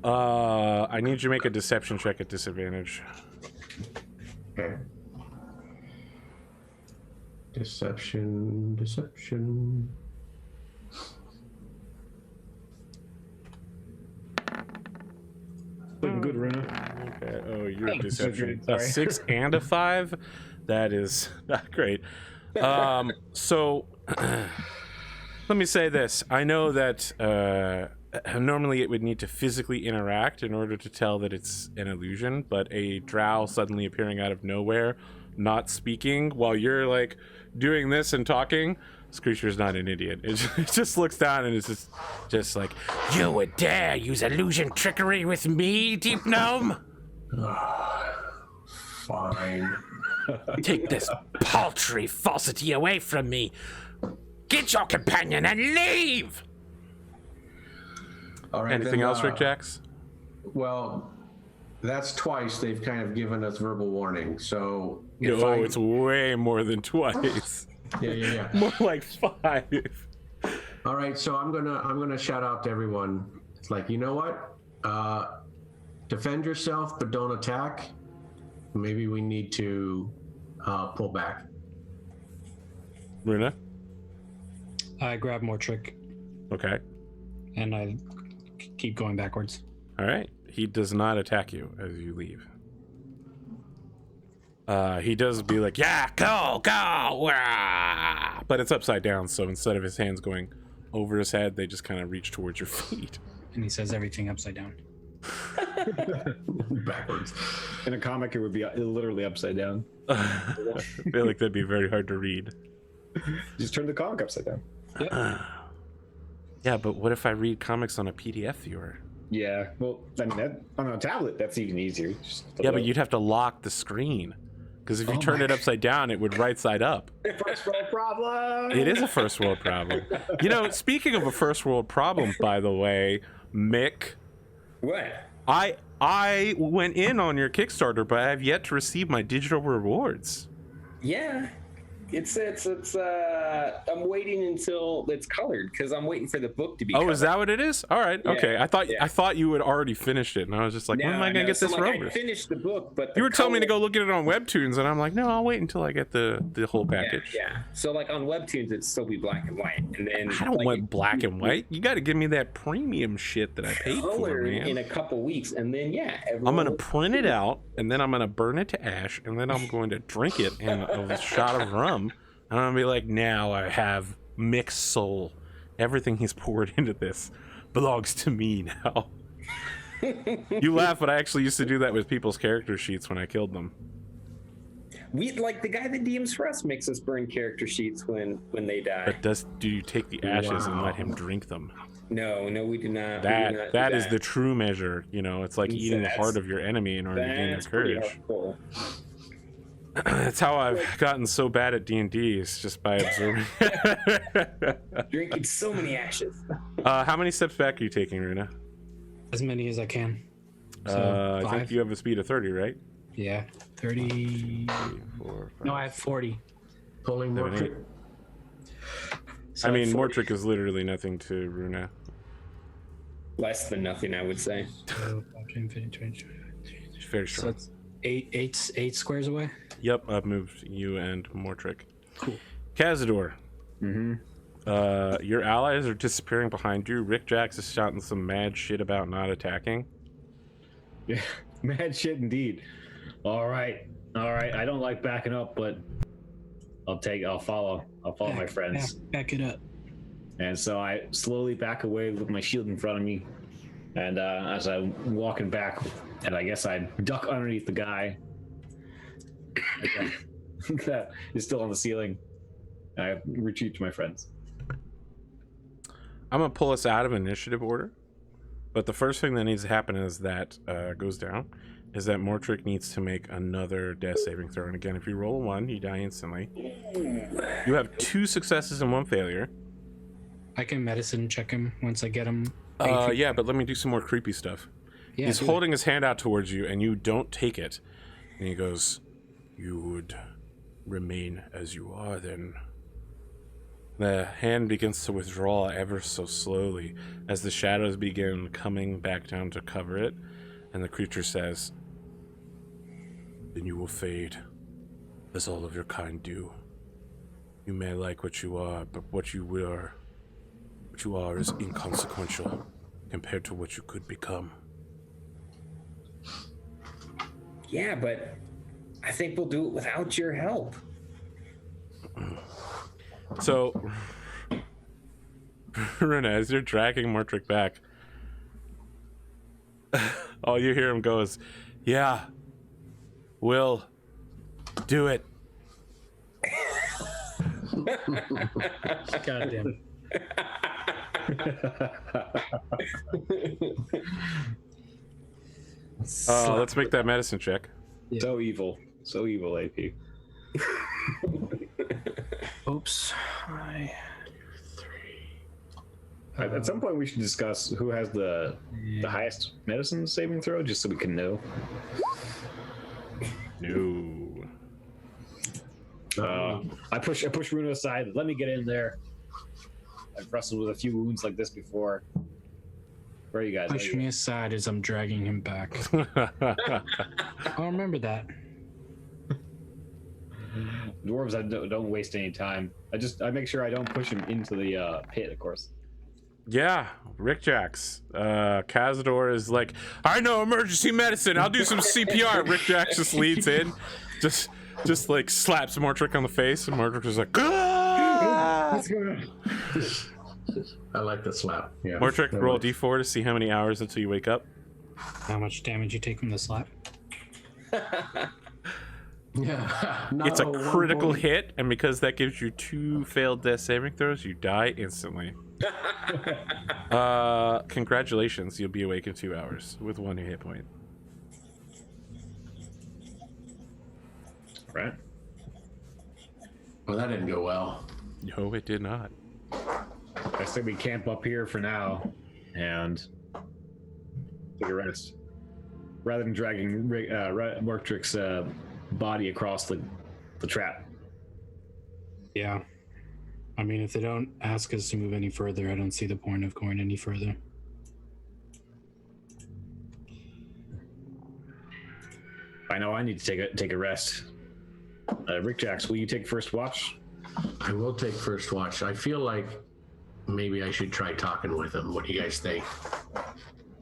I need you to make a deception check at disadvantage. Okay. Deception. Looking good, Runa. Okay. Oh, your Thanks. deception. Sorry. A 6 and a 5? That is not great. So let me say this. I know that normally it would need to physically interact in order to tell that it's an illusion, but a drow suddenly appearing out of nowhere, not speaking while you're like doing this and talking, this creature's not an idiot. It just looks down and it's just like, you would dare use illusion trickery with me, Deep Gnome? Fine. Take this paltry falsity away from me. Get your companion and leave! All right. Anything else, Rik-Jaxx? Well, that's twice they've kind of given us verbal warning. So No, it's way more than twice. Yeah. More like 5. All right, so I'm gonna shout out to everyone. It's like, you know what? Defend yourself, but don't attack. Maybe we need to pull back. Runa? I grab Mortrick Okay. and I keep going backwards. All right. He does not attack you as you leave. He does be like, yeah, go, wah! But it's upside down, so instead of his hands going over his head, they just kind of reach towards your feet. And he says everything upside down. Backwards. In a comic, it would be literally upside down. I feel like that'd be very hard to read. Just turn the comic upside down. Yeah, but what if I read comics on a PDF viewer? Yeah, well, I mean, that, on a tablet, that's even easier. Just Yeah, but you'd have to lock the screen. Because if you turn it upside down, it would right side up. First world problem. It is a first world problem. You know, speaking of a first world problem, by the way, Mick, What? I went in on your Kickstarter, but I have yet to receive my digital rewards. Yeah. It's I'm waiting until it's colored because I'm waiting for the book to be colored. Is that what it is? All right, Yeah, okay. I thought you had already finished it, and I was just like, when am I gonna get so this like, I robust? finished the book, but You were telling me to go look at it on Webtoons, and I'm like, no, I'll wait until I get the whole package. Yeah. So like on Webtoons, it'd still be black and white, and then I don't like, want black and white. You got to give me that premium shit that I paid for, colored man. in a couple weeks, and then I'm gonna print it out, and then I'm gonna burn it to ash, and then I'm going to drink it in a shot of rum. And I'm gonna be like, now I have Mick's soul. Everything he's poured into this belongs to me now. You laugh, but I actually used to do that with people's character sheets when I killed them. We like the guy that DMs for us makes us burn character sheets when they die. But do you take the ashes and let him drink them? No, we do not. That is the true measure. You know, it's like eating the heart of your enemy in order to gain their courage. That's how I've gotten so bad at D&D, is just by observing. Drinking so many ashes. How many steps back are you taking, Runa? As many as I can. I 5. think you have a speed of 30, right? Yeah, 30. 4, 5, No, I have 40. Pulling more. 7, 8. So I mean, 40. Mortrick is literally nothing to Runa. Less than nothing, I would say. So, 15, 20, 20. She's very So strong. it's eight squares away. Yep, I've moved you and Mortrick. Cool. Kazador. Mm-hmm. Your allies are disappearing behind you. Rik-Jaxx is shouting some mad shit about not attacking. Yeah, mad shit indeed. All right. I don't like backing up, but I'll follow my friends. Back it up. And so I slowly back away with my shield in front of me. And as I'm walking back, and I guess I duck underneath the guy that is still on the ceiling. I retreat to my friends. I'm gonna pull us out of initiative order, but the first thing that needs to happen is that goes down, is that Mortrick needs to make another death saving throw. And again, if you roll a 1, you die instantly. You have 2 successes and 1 failure. I can medicine check him once I get him. Yeah, but let me do some more creepy stuff. Yeah, He's do it. holding his hand out towards you, and you don't take it. And he goes, "You would remain as you are, then." The hand begins to withdraw ever so slowly as the shadows begin coming back down to cover it, and the creature says, "Then you will fade, as all of your kind do. You may like what you are, but what you are is inconsequential compared to what you could become." Yeah, but I think we'll do it without your help. So, Runa, as you're dragging Mortrick back, All you hear him go is, "Yeah, we'll do it." God damn it. Let's make that medicine check. Yeah. So evil. So evil, AP. Oops. At some point, we should discuss who has the highest medicine saving throw, just so we can know. No. I push Runa aside. Let me get in there. I've wrestled with a few wounds like this before. Where are you guys? Push me aside as I'm dragging him back. I'll remember that. Dwarves, don't waste any time. I make sure I don't push him into the pit, of course. Yeah, Rik-Jaxx. Kazador is like, "I know emergency medicine. I'll do some CPR." Rik-Jaxx just leads in, just like slaps Mortrick on the face, and Mortrick is like, "Ah!" What's going on? I like the slap. Yeah. Mortrick, roll a d4 to see how many hours until you wake up. How much damage you take from the slap? Yeah. It's a No, critical 1 point. hit, and because that gives you 2 failed death saving throws, you die instantly. Congratulations, you'll be awake in 2 hours with 1 hit point. Right. Well, that didn't go well. No, it did not. I say we camp up here for now and take a rest, rather than dragging Mortrick's body across the trap. Yeah. I mean, if they don't ask us to move any further, I don't see the point of going any further. I know I need to take a rest. Rik-Jaxx, will you take first watch? I will take first watch. I feel like maybe I should try talking with him. What do you guys think?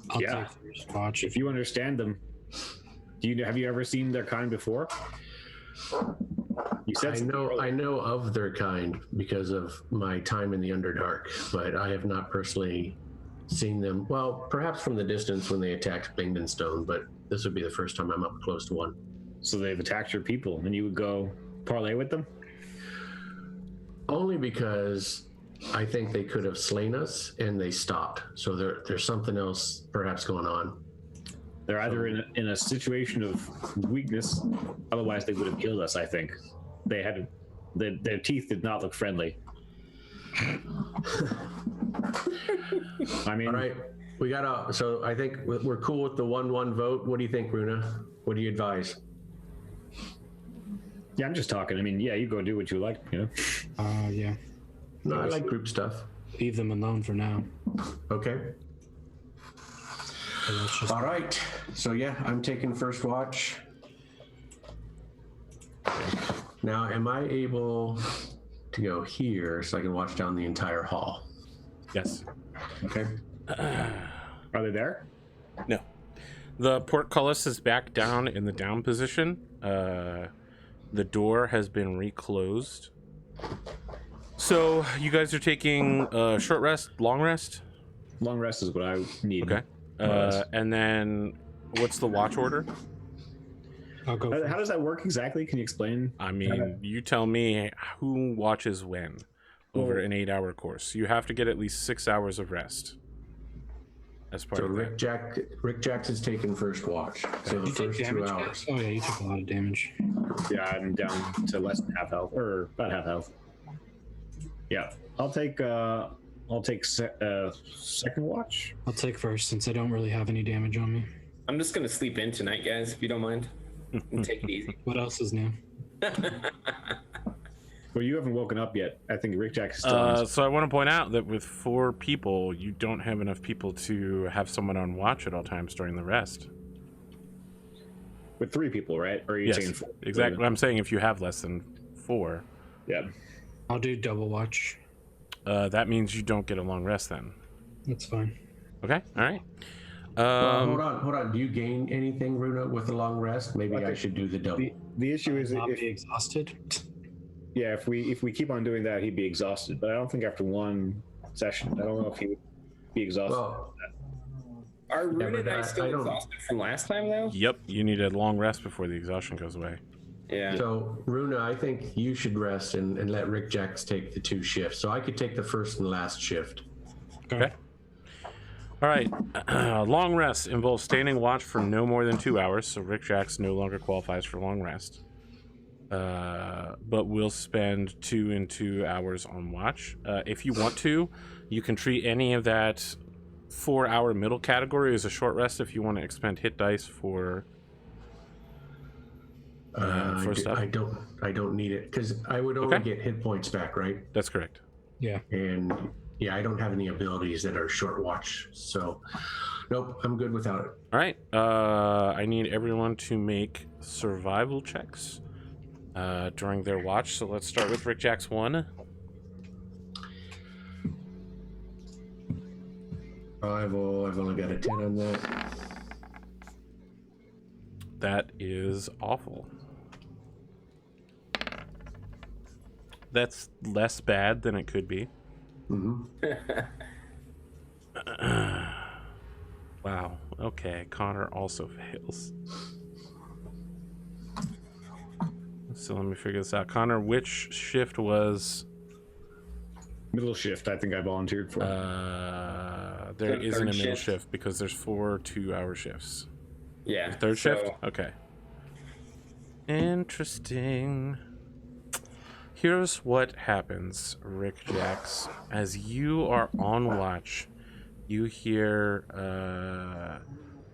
I'll Yeah. take first watch. If you understand them, have you ever seen their kind before? You said I something know earlier. of their kind because of my time in the Underdark, but I have not personally seen them. Well, perhaps from the distance when they attacked Bingdenstone, but this would be the first time I'm up close to one. So they've attacked your people, and you would go parlay with them? Only because I think they could have slain us and they stopped. So there's something else perhaps going on. They're either in a situation of weakness, otherwise they would have killed us. I think they had their teeth did not look friendly. I mean, All right, we got so I think we're cool with the 1-1 vote. What do you think, Runa? What do you advise? yeah, I'm just talking. I mean, yeah, you go do what you like, you know. Yeah. No, I like group stuff. Leave them alone for now. Okay. So let's just- All right. So yeah, I'm taking first watch. Now, am I able to go here so I can watch down the entire hall? Yes. Okay. Are they there? No. The portcullis is back down in the down position. The door has been reclosed. So you guys are taking a short rest, long rest? Long rest is what I need. Okay. And then what's the watch order? I'll go. How does that work exactly? Can you explain? I mean, you tell me who watches when over an 8-hour course. You have to get at least 6 hours of rest as part So of that. Rik-Jaxx is taking first watch. So the You take first 2 damage? hours. Oh yeah, you took a lot of damage. Yeah, I'm down to less than half health, or about half health. Yeah, I'll take second watch. I'll take first since I don't really have any damage on me. I'm just gonna sleep in tonight, guys, if you don't mind. And take it easy. What else is new? Well, you haven't woken up yet. I think Rik-Jaxx is still on his- So I want to point out that with 4 people, you don't have enough people to have someone on watch at all times during the rest. with 3 people, right? Or are you Yes, saying 4? exactly. I'm saying if you have less than 4, Yeah. I'll do double watch. that means you don't get a long rest then. That's fine. Okay, all right. Hold on. Do you gain anything, Runa, with a long rest? Maybe I should do the double. The issue is Not if be exhausted. if we keep on doing that, he'd be exhausted. But I don't think after one session, I don't know if he would be exhausted. Well, Are Runa but and I I still don't- exhausted from last time, though? Yep, you need a long rest before the exhaustion goes away. Yeah. So, Runa, I think you should rest and let Rik-Jaxx take the 2 shifts. So I could take the first and last shift. Okay. All right. Long rest involves standing watch for no more than 2 hours, so Rik-Jaxx no longer qualifies for long rest. But we'll spend 2 and 2 hours on watch. If you want to, you can treat any of that 4-hour middle category as a short rest if you want to expend hit dice for stuff. I don't need it because I would only get hit points back, right? That's correct. Yeah. And yeah, I don't have any abilities that are short watch, so nope, I'm good without it. All right. I need everyone to make survival checks during their watch. So let's start with Rik-Jaxx 1. Survival, I've only got a 10 on that. That is awful. That's less bad than it could be. Wow. Okay. Connor also fails. So let me figure this out. Connor, which shift was? Middle shift, I think I volunteered for. There The isn't a third middle shift. shift because there's 4 2-hour shifts. Yeah. Third so- shift? Okay. Interesting. Here's what happens, Rik-Jaxx. As you are on watch, you hear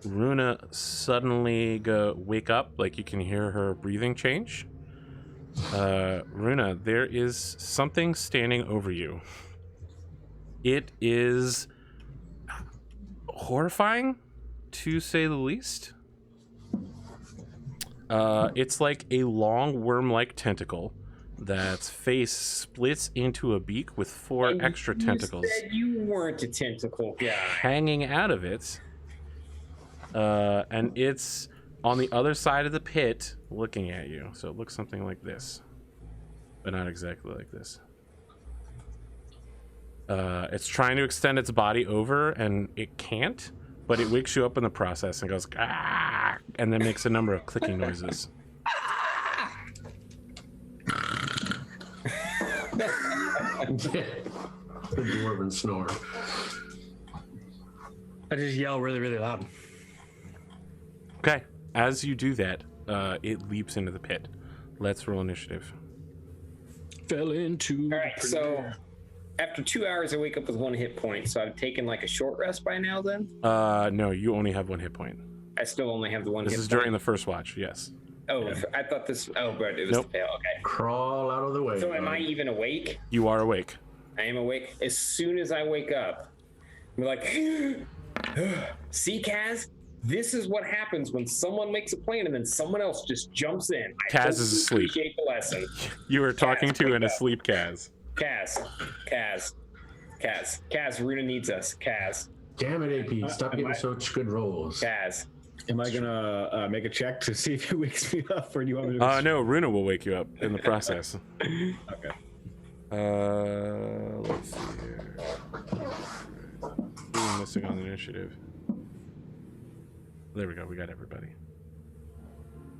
Runa suddenly wake up, like you can hear her breathing change. Runa, there is something standing over you. It is horrifying, to say the least. It's like a long worm-like tentacle that's face splits into a beak with 4 And extra you tentacles said you weren't a tentacle guy. hanging out of it. And it's on the other side of the pit looking at you. So it looks something like this, but not exactly like this. It's trying to extend its body over and it can't, but it wakes you up in the process and goes, ah, and then makes a number of clicking noises. The dwarven snore. I just yell really, really loud. Okay, as you do that, it leaps into the pit. Let's roll initiative. Fell into. All right, so after 2 hours, I wake up with 1 hit point. So I've taken like a short rest by now. Then No, you only have 1 hit point. I still only have the 1 This hit is point. during the first watch, yes. Oh, I thought this. Oh, but it was Nope. the fail. Okay. Crawl out of the way. So am bud. I even awake? You are awake. I am awake. As soon as I wake up, I'm like, see, Kaz? This is what happens when someone makes a plan and then someone else just jumps in. I Kaz hope is you asleep. Appreciate the lesson. You were talking to wake an up. asleep Kaz. Kaz, Runa needs us. Kaz, Damn it, AP! Stop am getting I- such good rolls. Kaz. Am I gonna make a check to see if it wakes me up, or do you want me to? No, Runa will wake you up in the process. Okay. Let's see here. Who are we missing on the initiative? There we go. We got everybody.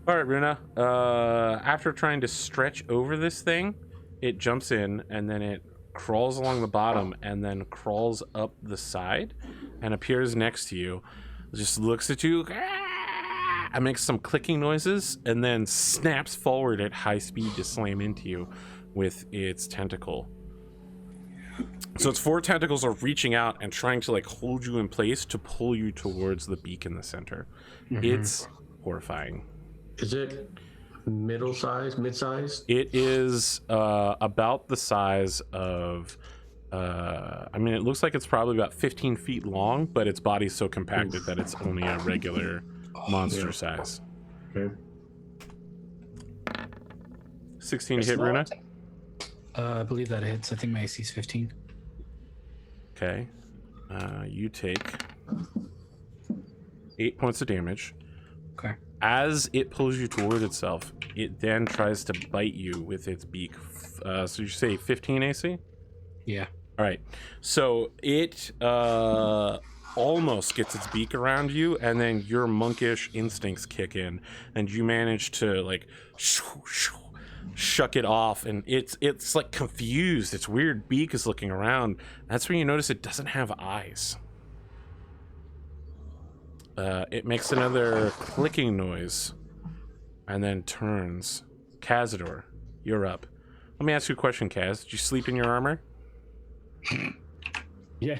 All right, Runa. After trying to stretch over this thing, it jumps in and then it crawls along the bottom and then crawls up the side and appears next to you. Just looks at you and makes some clicking noises and then snaps forward at high speed to slam into you with its tentacle. So its 4 tentacles are reaching out and trying to like hold you in place to pull you towards the beak in the center. It's horrifying. Is it middle size, mid size? It is about the size of I mean, it looks like it's probably about 15 feet long, but its body's so compacted that it's only a regular monster size. Okay. 16 to hit, Runa. I believe that hits. I think my AC is 15. Okay. You take 8 points of damage. Okay. As it pulls you toward itself, it then tries to bite you with its beak. So you say 15 AC? Yeah. All right. So it almost gets its beak around you, and then your monkish instincts kick in, and you manage to like shuck it off, and it's like confused. Its weird beak is looking around. That's when you notice it doesn't have eyes. It makes another clicking noise, and then turns. Kazador, you're up. Let me ask you a question, Kaz. Did you sleep in your armor? Yeah.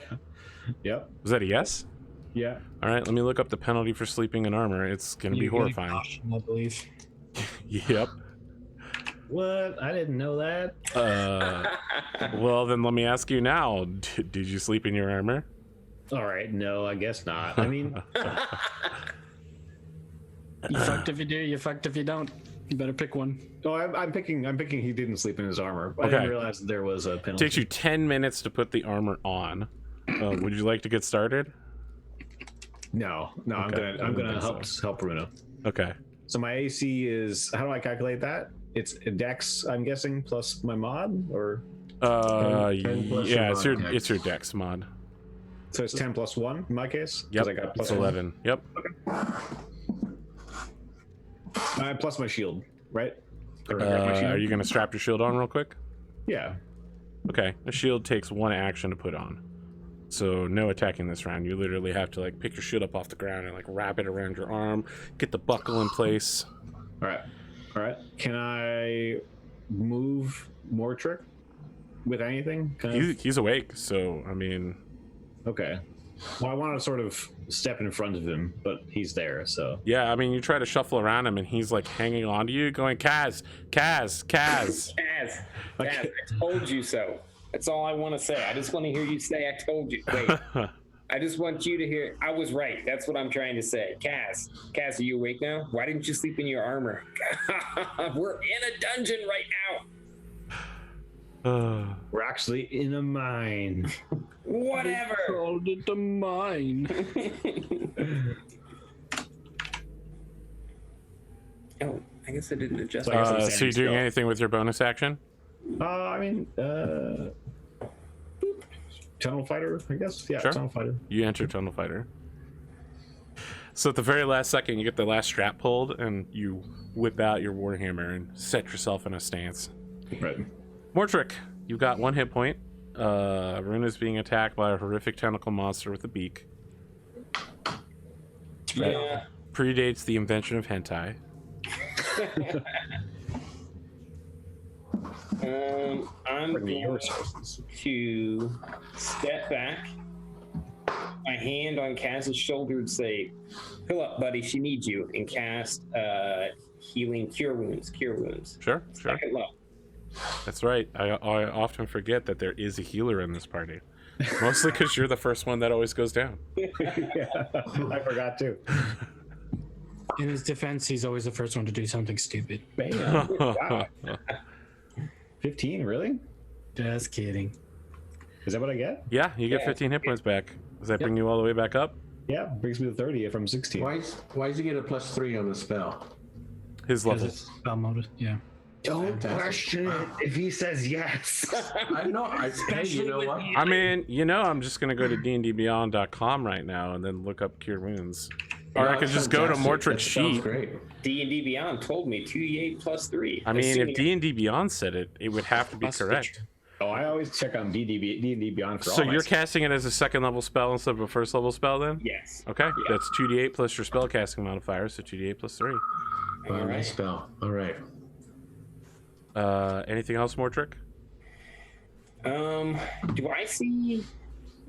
Yep. Was that a yes? Yeah. All right, let me look up the penalty for sleeping in armor. It's going to be horrifying. Caution, I believe. Yep. What? I didn't know that. Well, then let me ask you now. Did you sleep in your armor? All right. No, I guess not. I mean, You fucked if you do, you fucked if you don't. You better pick one. oh, I'm picking. He didn't sleep in his armor. I Okay. didn't realize there was a penalty. Takes you 10 minutes to put the armor on. Would you like to get started? No. Okay, I'm I gonna don't think help Runa. Okay. So my AC is. How do I calculate that? It's a Dex, I'm guessing, plus my mod, or 10 plus yeah, your mod it's your dex mod. so it's 10 plus 1 in my case. 'Cause Yep, I got it's plus 1. 11. Yep. Plus my shield, right? Or I got my shield? Are you going to strap your shield on real quick? Yeah. Okay. The shield takes 1 action to put on. So no attacking this round. You literally have to like pick your shield up off the ground and like wrap it around your arm, get the buckle in place. All right. Can I move Mortrick with anything? He's awake, so I mean, Okay. Well, I want to sort of step in front of him, but he's there, so. yeah, I mean, you try to shuffle around him and he's like hanging on to you going, Kaz. Kaz, I told you so. That's all I want to say. I just want to hear you say I told you. Wait. I just want you to hear I was right. That's what I'm trying to say. Kaz, are you awake now? Why didn't you sleep in your armor? We're in a dungeon right now. We're actually in a mine. Whatever. Called it a mine. Oh, I guess I didn't adjust. So I guess I'm so standing you're doing still. anything with your bonus action? I mean, Tunnel Fighter, I guess. Yeah, Sure. Tunnel Fighter. You enter Tunnel Fighter. So at the very last second, you get the last strap pulled and you whip out your Warhammer and set yourself in a stance. Right. Mortrick, you've got 1 hit point. Runa's being attacked by a horrific tentacle monster with a beak. Yeah. Predates the invention of hentai. I'm Bring me your going resources. to step back. My hand on Kaz's shoulder would say, "Fill up, buddy. She needs you." And cast healing cure wounds. Sure. Second level. That's right. I often forget that there is a healer in this party. Mostly because you're the first one that always goes down. Yeah, I forgot too. In his defense, he's always the first one to do something stupid. Bam. Wow. 15, really? Just kidding. Is that what I get? Yeah, you get Yeah. 15 hit points back. Does that bring you all the way back up? Yeah, brings me to 30 from 16. Why does he get a +3 on the spell? His Because level. it's spell mode. Yeah. Don't Fantastic. question it if he says yes. I know. Hey, you know what? I mean, I'm just going to go to dndbeyond.com right now and then look up Cure Wounds. Or I could just go to Mortrick's sheet. Great. D&D Beyond told me 2d8 plus 3. I mean, Assuming if D&D Beyond said it, it would have to be Plus correct. Oh, I always check on D&D Beyond for all So my you're stuff. casting it as a 2nd level spell instead of a 1st level spell then? Yes. Okay, that's 2d8 plus your spell casting modifier, so 2d8 plus 3. Oh, All right. nice spell. All right. Anything else, Mortrick? Do I see?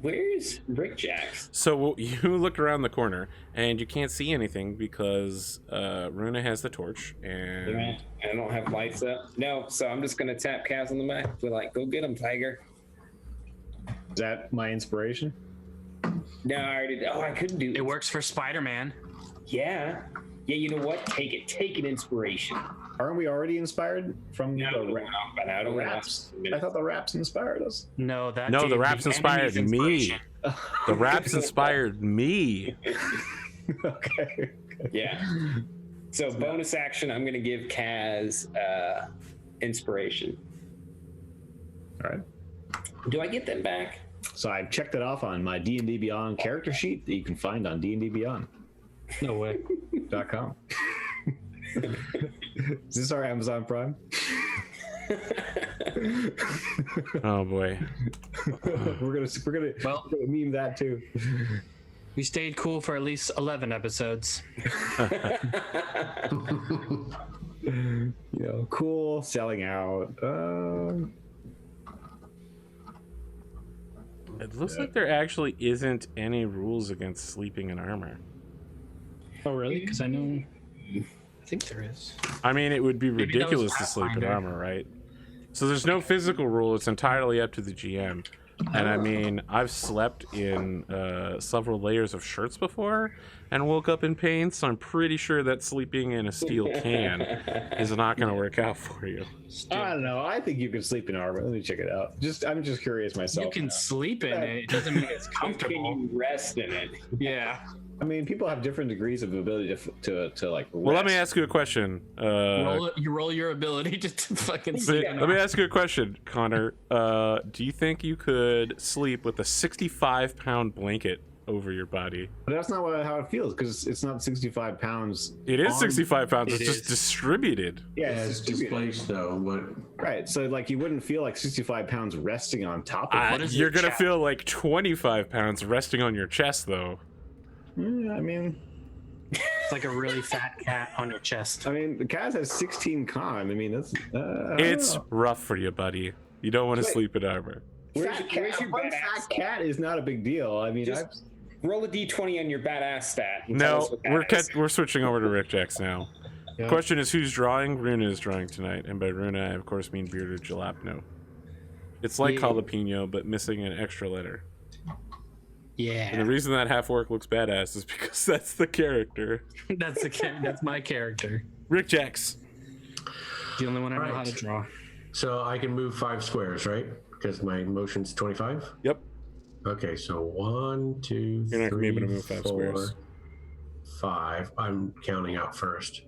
Where's Rik-Jaxx? So you look around the corner and you can't see anything because Runa has the torch and I don't have lights up. No, so I'm just gonna tap Kaz on the back. We're like, go get him, Tiger. Is that my inspiration? No, I already did. Oh, I couldn't do It works for Spider-Man. Yeah. Yeah, you know what? Take it. Take an inspiration. Aren't we already inspired from No, the but I don't raps? know. I thought the raps inspired us. No, that. No, gave the raps inspired enemy's me. inspiration. The raps inspired me. Okay. Yeah. So bonus action, I'm gonna give Kaz inspiration. All right. Do I get them back? So I checked it off on my D&D Beyond character sheet that you can find on dndbeyond.com. No way. Is this our Amazon Prime? Oh boy. we're gonna meme that too. We stayed cool for at least 11 episodes. Cool, selling out. It looks like there actually isn't any rules against sleeping in armor. Oh, really? Because I think there is. I mean, it would be Maybe that was ridiculous to sleep in Pathfinder. armor, right? So there's no physical rule. It's entirely up to the GM. And I mean, I've slept in several layers of shirts before and woke up in pain, so I'm pretty sure that sleeping in a steel can is not going to work out for you. I don't know. I think you can sleep in armor. Let me check it out. I'm just curious myself. You can sleep in it. It doesn't mean it's Can comfortable. you rest in it? Yeah. I mean, people have different degrees of ability to like. Well, let me rest. ask you a question. You roll your ability to fucking sleep. Let me ask you a question, Connor. Do you think you could sleep with a 65-pound blanket over your body? But that's not how it feels because it's not 65 pounds. It is on- 65 pounds. It It's just is. distributed. Yeah, Yeah, it's it's distributed. displaced though, but Right. So like you wouldn't feel like 65 pounds resting on top of What it. is You're your gonna chest? feel like 25 pounds resting on your chest, though. I mean, It's like a really fat cat on your chest. the Kaz has 16 con. I mean, that's. I don't It's know. rough for you, buddy. You don't want to Wait. sleep in armor. Where's Fat your cat, one badass fat stat? cat is not a big deal. I mean, Just roll a d20 on your badass stat. And tell No, us what that is. we're switching over to Rik-Jaxx now. Yeah. Question is, who's drawing? Runa is drawing tonight, and by Runa, I of course mean bearded jalapno. It's like Yeah. jalapeno, but missing an extra letter. And Yeah. the reason that half orc looks badass is because that's the character. That's my character. Rik-Jaxx. The only one I know how Right. to draw. so I can move 5 squares, right? Because my motion's 25. Yep. Okay, so 1, 2, You're not gonna be able to 3, move 5 4, squares. 5. I'm counting out first,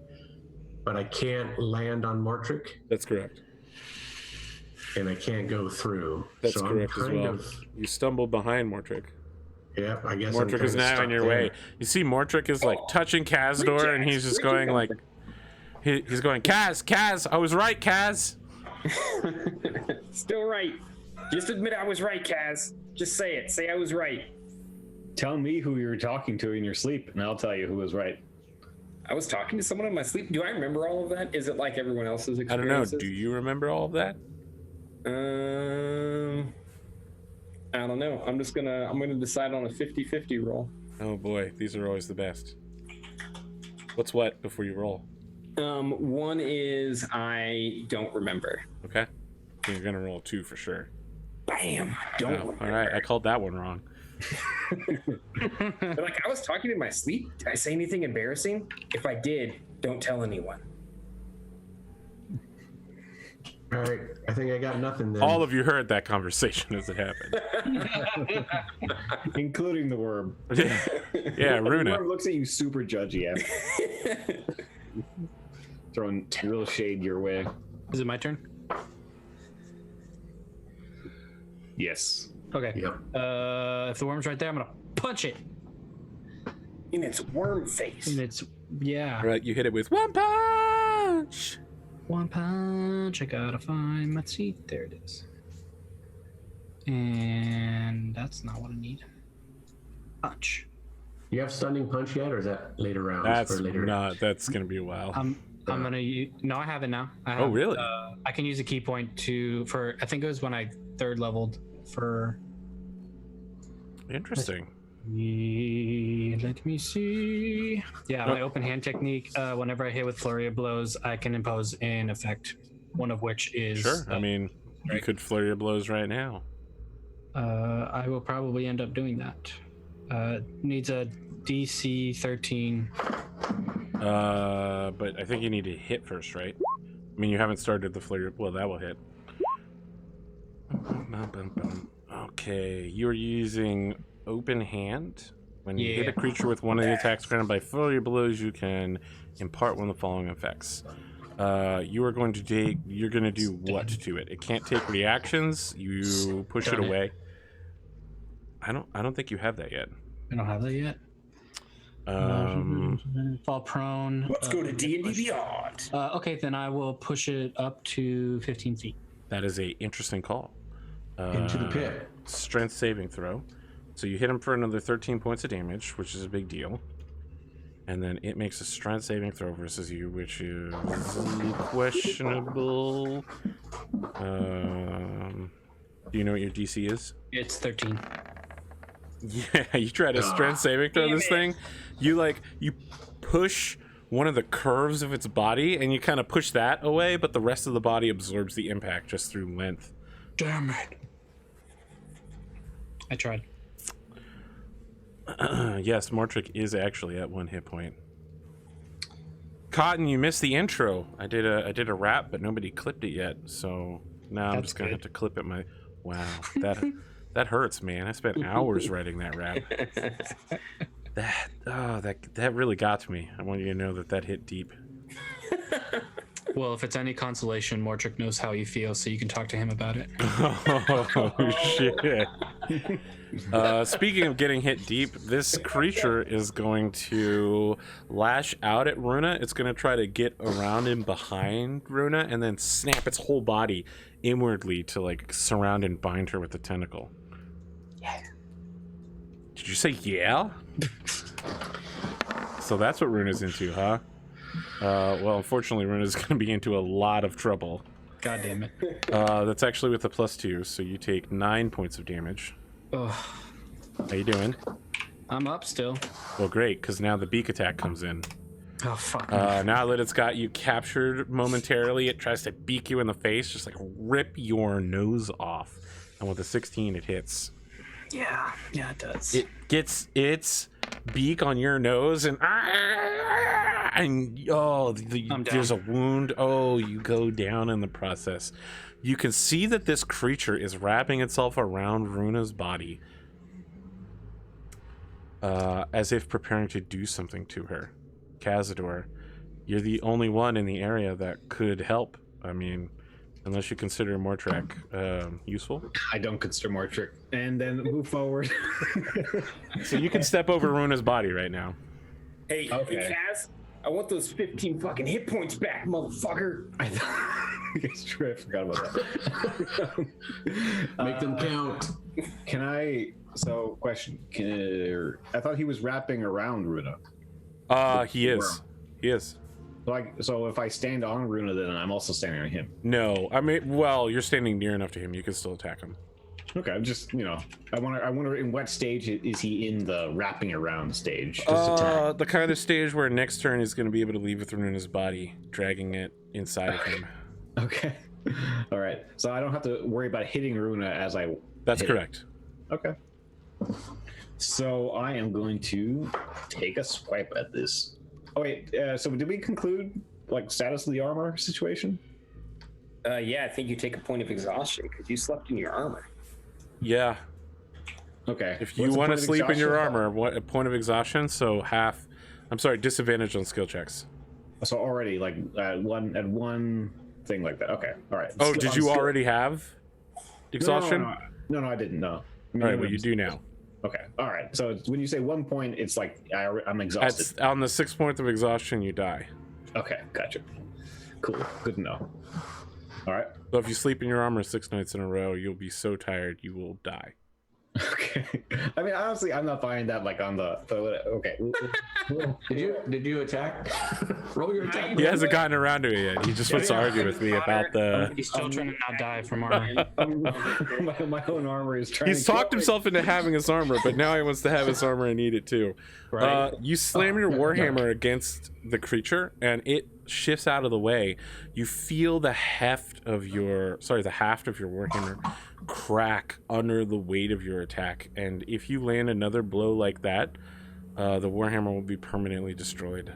but I can't land on Mortrick, That's correct. and I can't go through. That's so correct I'm as kind well. of, You stumbled behind Mortrick. yeah, I guess I'm Mortrick is kinda now in stuck your there. way. You see, Mortrick is like touching Kazador, and he's just going like, he's going, Kaz, I was right, Kaz. Still right. Just admit I was right, Kaz. Just say it. Say I was right. tell me who you were talking to in your sleep, and I'll tell you who was right. I was talking to someone in my sleep. Do I remember all of that? Is it like everyone else's I don't know. experiences? Do you remember all of that? I don't know. I'm gonna decide on a 50-50 roll. Oh boy, these are always the best. What's what before you roll? One is I don't remember. Okay. So you're gonna roll 2 for sure. Bam. Don't Oh, remember. all right, I called that one wrong. But like I was talking in my sleep. Did I say anything embarrassing? If I did, don't tell anyone. All right, I think I got nothing then. All of you heard that conversation as it happened. Including the worm. Yeah, The Runa. worm looks at you super judgy. Throwing real shade your way. Is it my turn? Yes. Okay. Yep. If the worm's right there, I'm gonna punch it. In its worm face. And it's Right, you hit it with 1 punch. one punch. I gotta find my teeth. There it is. And that's not what I need. Punch. You have stunning punch yet, or is that later rounds? That's or later? not. That's gonna be a while. I'm gonna use. No, I have it now. I have, Oh, really? I can use a key point for. I think it was when I 3rd leveled for. Interesting. Let me see. Yeah, my open hand technique. Whenever I hit with flurry of blows, I can impose an effect. One of which is. Sure. I mean, you right. could flurry of blows right now. I will probably end up doing that. Needs a DC 13. But I think you need to hit first, right? I mean, you haven't started the flurry. Well, that will hit. Okay, you're using open hand. When you hit Yeah. a creature with one of the attacks granted by flurry of blows, you can impart one of the following effects. You are going to take. You're going to do what to it? It can't take reactions. You push it Done it. away. I don't think you have that yet. I don't have that yet. Fall prone. Let's go to D&D Beyond. Okay, then I will push it up to 15 feet. That is a interesting call. Into the pit. Strength saving throw. So you hit him for another 13 points of damage, which is a big deal. And then it makes a strength saving throw versus you, which is questionable. Do you know what your DC is? It's 13. Yeah, you try to strength saving throw this thing. You push one of the curves of its body, and you kind of push that away, but the rest of the body absorbs the impact just through length. Damn it. I tried. Yes, Mortrick is actually at 1 hit point. Cotton, you missed the intro. I did a rap, but nobody clipped it yet, so now I'm just gonna have to clip it. Wow, that hurts, man. I spent hours writing that rap. That really got to me. I want you to know that hit deep. Well, if it's any consolation, Mortrick knows how you feel, so you can talk to him about it. Oh, shit. Speaking of getting hit deep, this creature is going to lash out at Runa. It's going to try to get around and behind Runa and then snap its whole body inwardly to like surround and bind her with the tentacle. Yeah. Did you say yeah? So that's what Runa's into, huh? Well, unfortunately, Runa's going to be into a lot of trouble. God damn it. That's actually with a +2, so you take 9 points of damage. Ugh. How you doing? I'm up still. Well, great, because now the beak attack comes in. Oh, fuck. Now that it's got you captured momentarily, it tries to beak you in the face, just like rip your nose off. And with a 16, it hits. Yeah, it does. It gets its beak on your nose, and there's a wound. Oh, you go down in the process. You can see that this creature is wrapping itself around Runa's body, as if preparing to do something to her. Kazador, you're the only one in the area that could help. I mean, unless you consider Mortrick useful. I don't consider Mortrick. And then move forward. So you can step over Runa's body right now. Hey, Kaz, I want those 15 fucking hit points back, motherfucker. I forgot about that. Make them count. Can I? So, question. I thought he was wrapping around Runa. He is. He is. So if I stand on Runa, then I'm also standing on him. No, I mean, well, you're standing near enough to him. You can still attack him. Okay, I'm just, I wonder in what stage is he in the wrapping around stage? The kind of stage where next turn is going to be able to leave with Runa's body, dragging it inside of him. Okay. All right. So I don't have to worry about hitting Runa as I. That's correct. Okay. So I am going to take a swipe at this. Oh wait. So did we conclude status of the armor situation? Yeah, I think you take a point of exhaustion because you slept in your armor. Yeah. Okay. If you want to sleep in your armor, what a point of exhaustion? So half. I'm sorry, disadvantage on skill checks. So already at one thing like that. Okay. All right. Oh, did you already have exhaustion? No, I didn't. No. All right. Well, you do now. Okay. All right. So when you say 1 point, it's like I'm exhausted. On the 6th point of exhaustion, you die. Okay. Gotcha. Cool. Good to know. All right. So if you sleep in your armor 6 nights in a row, you'll be so tired you will die. Okay. I mean, honestly, I'm not buying that on the. Okay. Did you attack? Roll your attack. He hasn't gotten around to it yet. He just wants to argue with me about the. He's still trying to not die from armor. my own armor is trying. He's talked himself into having his armor, but now he wants to have his armor and need it too. Right. You slam your warhammer against the creature, and it shifts out of the way. You feel the haft of your warhammer crack under the weight of your attack, and if you land another blow like that, the warhammer will be permanently destroyed.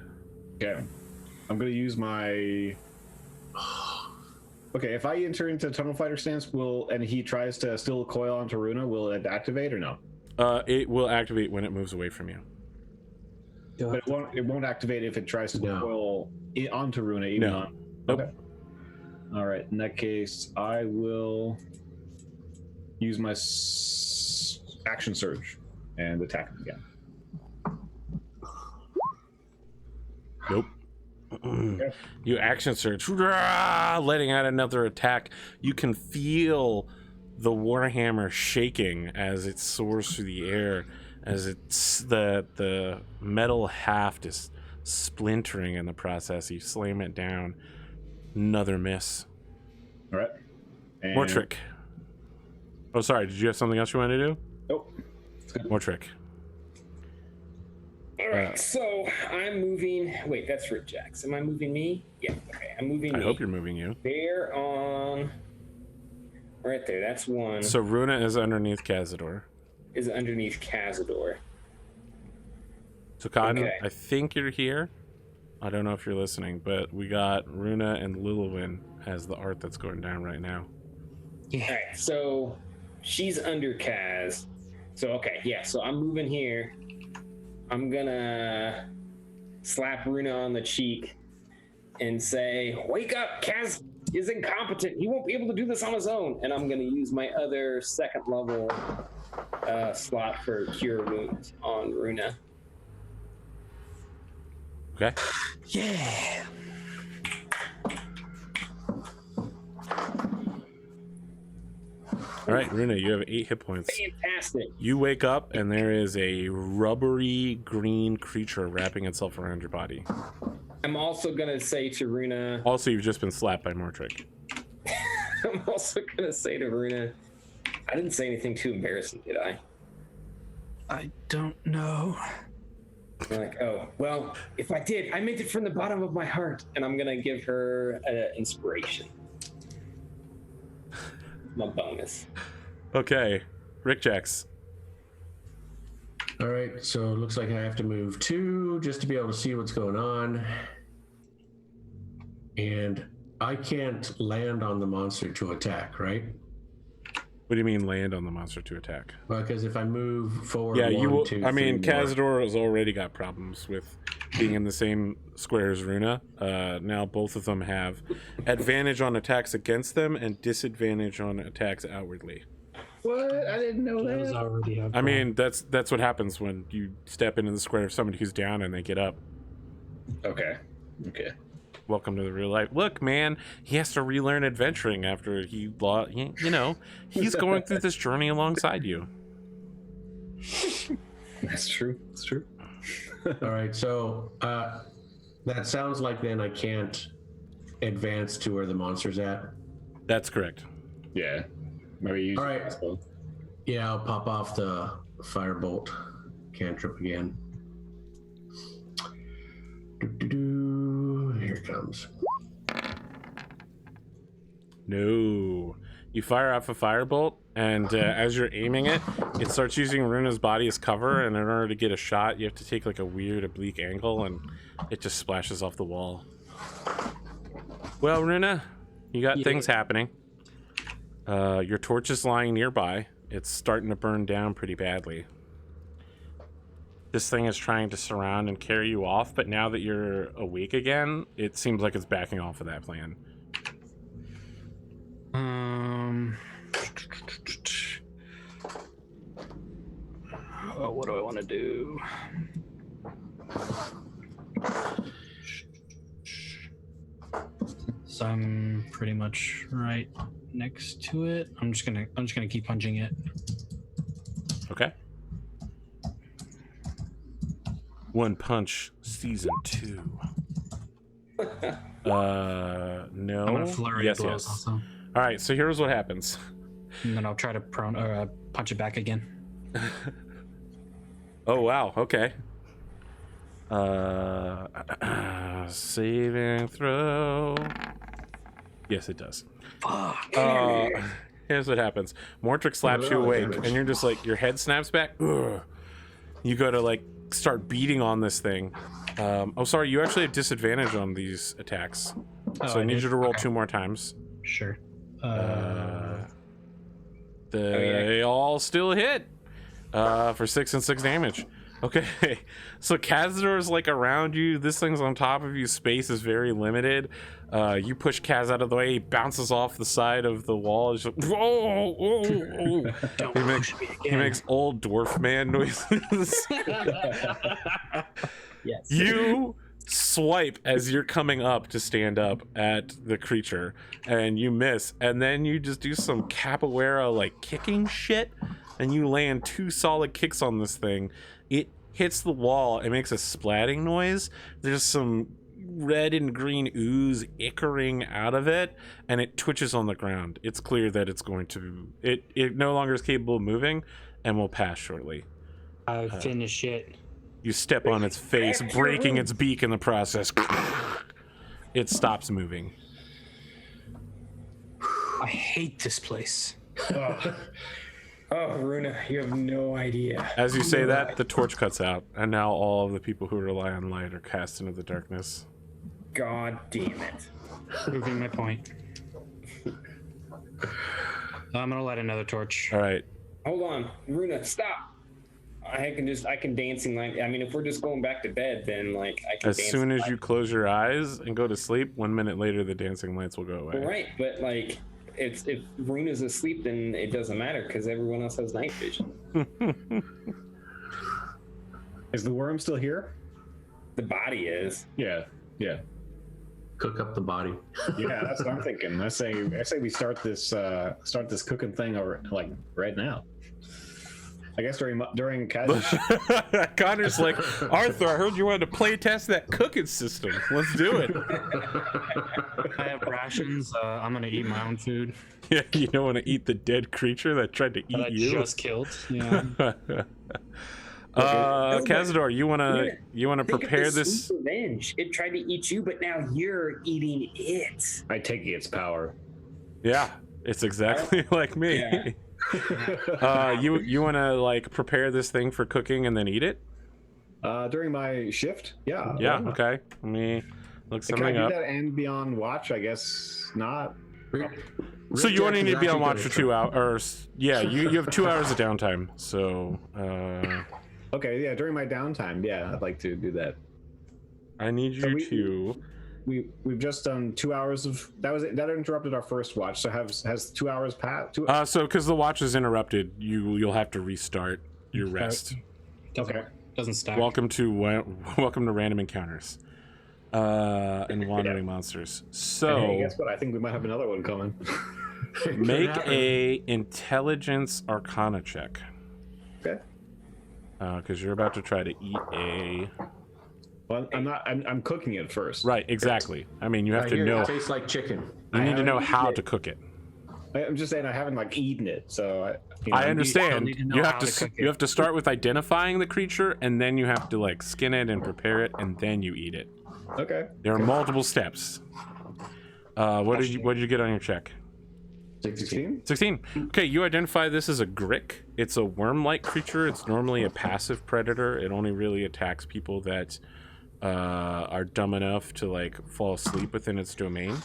Okay. I'm gonna use my. Okay, if I enter into Tunnel Fighter stance, and he tries to still coil onto Runa, will it activate or no? It will activate when it moves away from you. But it won't activate if it tries to coil onto Runa. Nope. Okay. All right. In that case, I will use my action surge and attack again. Nope. You action surge, letting out another attack. You can feel the warhammer shaking as it soars through the air, as it's the metal haft is splintering in the process. You slam it down. Another miss. All right. And Mortrick. Oh, sorry. Did you have something else you wanted to do? Nope. Mortrick. All right, so I'm moving. Wait, that's Rik-Jaxx. Am I moving me? Yeah, okay. I'm moving I me. hope you're moving you. They're on. Right there, that's one. So Runa is underneath Kazador. Is underneath Kazador. So Cotton, Okay. I think you're here. I don't know if you're listening, but we got Runa and Lilwyn as the art that's going down right now. All right, so she's under Kaz. So, okay, yeah, so I'm moving here. I'm gonna slap Runa on the cheek and say, "Wake up, Kaz is incompetent. He won't be able to do this on his own." And I'm gonna use my other second level slot for Cure Wounds on Runa. Okay. Yeah. All right, Runa, you have 8 hit points. Fantastic. You wake up and there is a rubbery green creature wrapping itself around your body. I'm also gonna say to Runa. Also, you've just been slapped by Mortrick. I'm also gonna say to Runa. I didn't say anything too embarrassing, did I? I don't know. I'm like, oh, well, if I did, I meant it from the bottom of my heart. And I'm gonna give her an inspiration. My bonus. Okay, Rik-Jaxx. All right, so it looks like I have to move 2 just to be able to see what's going on. And I can't land on the monster to attack, right? What do you mean land on the monster to attack? Well, because if I move forward, Yeah, you will. 1, 2, I mean, 3 more. Kazador has already got problems with being in the same square as Runa. Now both of them have advantage on attacks against them and disadvantage on attacks outwardly. What? I didn't know Those that. already have. I mean, that's what happens when you step into the square of somebody who's down and they get up. Okay. Okay. Welcome to the real life. Look, man, he has to relearn adventuring after he lost. You know, he's going through this journey alongside you. That's true. That's true. All right, so that sounds like then I can't advance to where the monster's at. That's correct. Yeah. Maybe use All right. crossbow. Yeah, I'll pop off the firebolt cantrip again. Here it comes. No. You fire off a firebolt, and as you're aiming it, it starts using Runa's body as cover, and in order to get a shot, you have to take like a weird oblique angle, and it just splashes off the wall. Well, Runa, you got things happening. Your torch is lying nearby. It's starting to burn down pretty badly. This thing is trying to surround and carry you off, but now that you're awake again, it seems like it's backing off of that plan. Oh, what do I want to do? So I'm pretty much right next to it. I'm just gonna keep punching it. Okay. One Punch Season 2. No. I'm gonna flurry Yes, blows yes. also, All right, so here's what happens. and then I'll try to punch it back again. Oh, wow. Okay. Saving throw. Yes, it does. Fuck. Here's what happens. Mortrick slaps you awake, and you're just like, your head snaps back. Ugh. You go to like start beating on this thing. Oh, sorry. You actually have disadvantage on these attacks, so I need you to roll 2 more times. Sure. They all still hit for 6 and 6 damage. Okay, so Kazador's like around you. This thing's on top of you. Space is very limited. You push Kaz out of the way. He bounces off the side of the wall. He's like, whoa, whoa, whoa. He makes old dwarf man noises. Yes. You swipe as you're coming up to stand up at the creature, and you miss. And then you just do some capoeira like kicking shit, and you land 2 solid kicks on this thing. It hits the wall. It makes a splatting noise. There's some red and green ooze ickering out of it, and it twitches on the ground. It's clear that it's going to... It no longer is capable of moving and will pass shortly. I finish it. You step on its face, breaking its beak in the process. It stops moving. I hate this place. Oh, Runa, you have no idea. As you say that, the torch cuts out, and now all of the people who rely on light are cast into the darkness. God damn it. Proving my point. I'm gonna light another torch. All right. Hold on, Runa, stop. I can dancing light. I mean, if we're just going back to bed, then like I can. As soon as you close your eyes and go to sleep, 1 minute later, the dancing lights will go away. Right, but like, if Runa's asleep, then it doesn't matter because everyone else has night vision. Is the worm still here? The body is. Yeah. Cook up the body. Yeah, that's what I'm thinking. I say we start this cooking thing over like right now. I guess during Kaz's Connor's like, Arthur, I heard you wanted to play test that cooking system. Let's do it. I have rations. I'm gonna eat my own food. Yeah, you don't want to eat the dead creature that tried to eat That I you. just killed. Yeah. Kazador, you wanna prepare this? Sweet revenge. It tried to eat you, but now you're eating it. I take its power. Yeah, it's exactly like me. Yeah. You want to like prepare this thing for cooking and then eat it? During my shift, yeah. Yeah. Okay. Let me look Can I something do up. that and be on watch? I guess not. So you only need to be on watch for actually 2 hours. Yeah, you have 2 hours of downtime. So Okay, yeah. During my downtime, yeah, I'd like to do that. I need you to. We've just done 2 hours of that interrupted our first watch. So has 2 hours passed? So because the watch is interrupted, you'll have to restart your rest. Okay. Doesn't stack. Welcome to Random Encounters and Wandering Monsters. So Hey, guess what? I think we might have another one coming. make a intelligence arcana check. Okay. Because you're about to try to eat a. Well, I'm not. I'm cooking it first. Right, exactly. I mean, you have to Here, know. it tastes like chicken. You need to know haven't how eaten to cook it. I'm just saying I haven't like eaten it, so I understand. need to know You how have to to. cook You it. have to start with identifying the creature, and then you have to like skin it and prepare it, and then you eat it. Okay. There are multiple steps. What did you get on your check? 16. 16. Okay, you identify this as a Grick. It's a worm-like creature. It's normally a passive predator. It only really attacks people that are dumb enough to like fall asleep within its domain.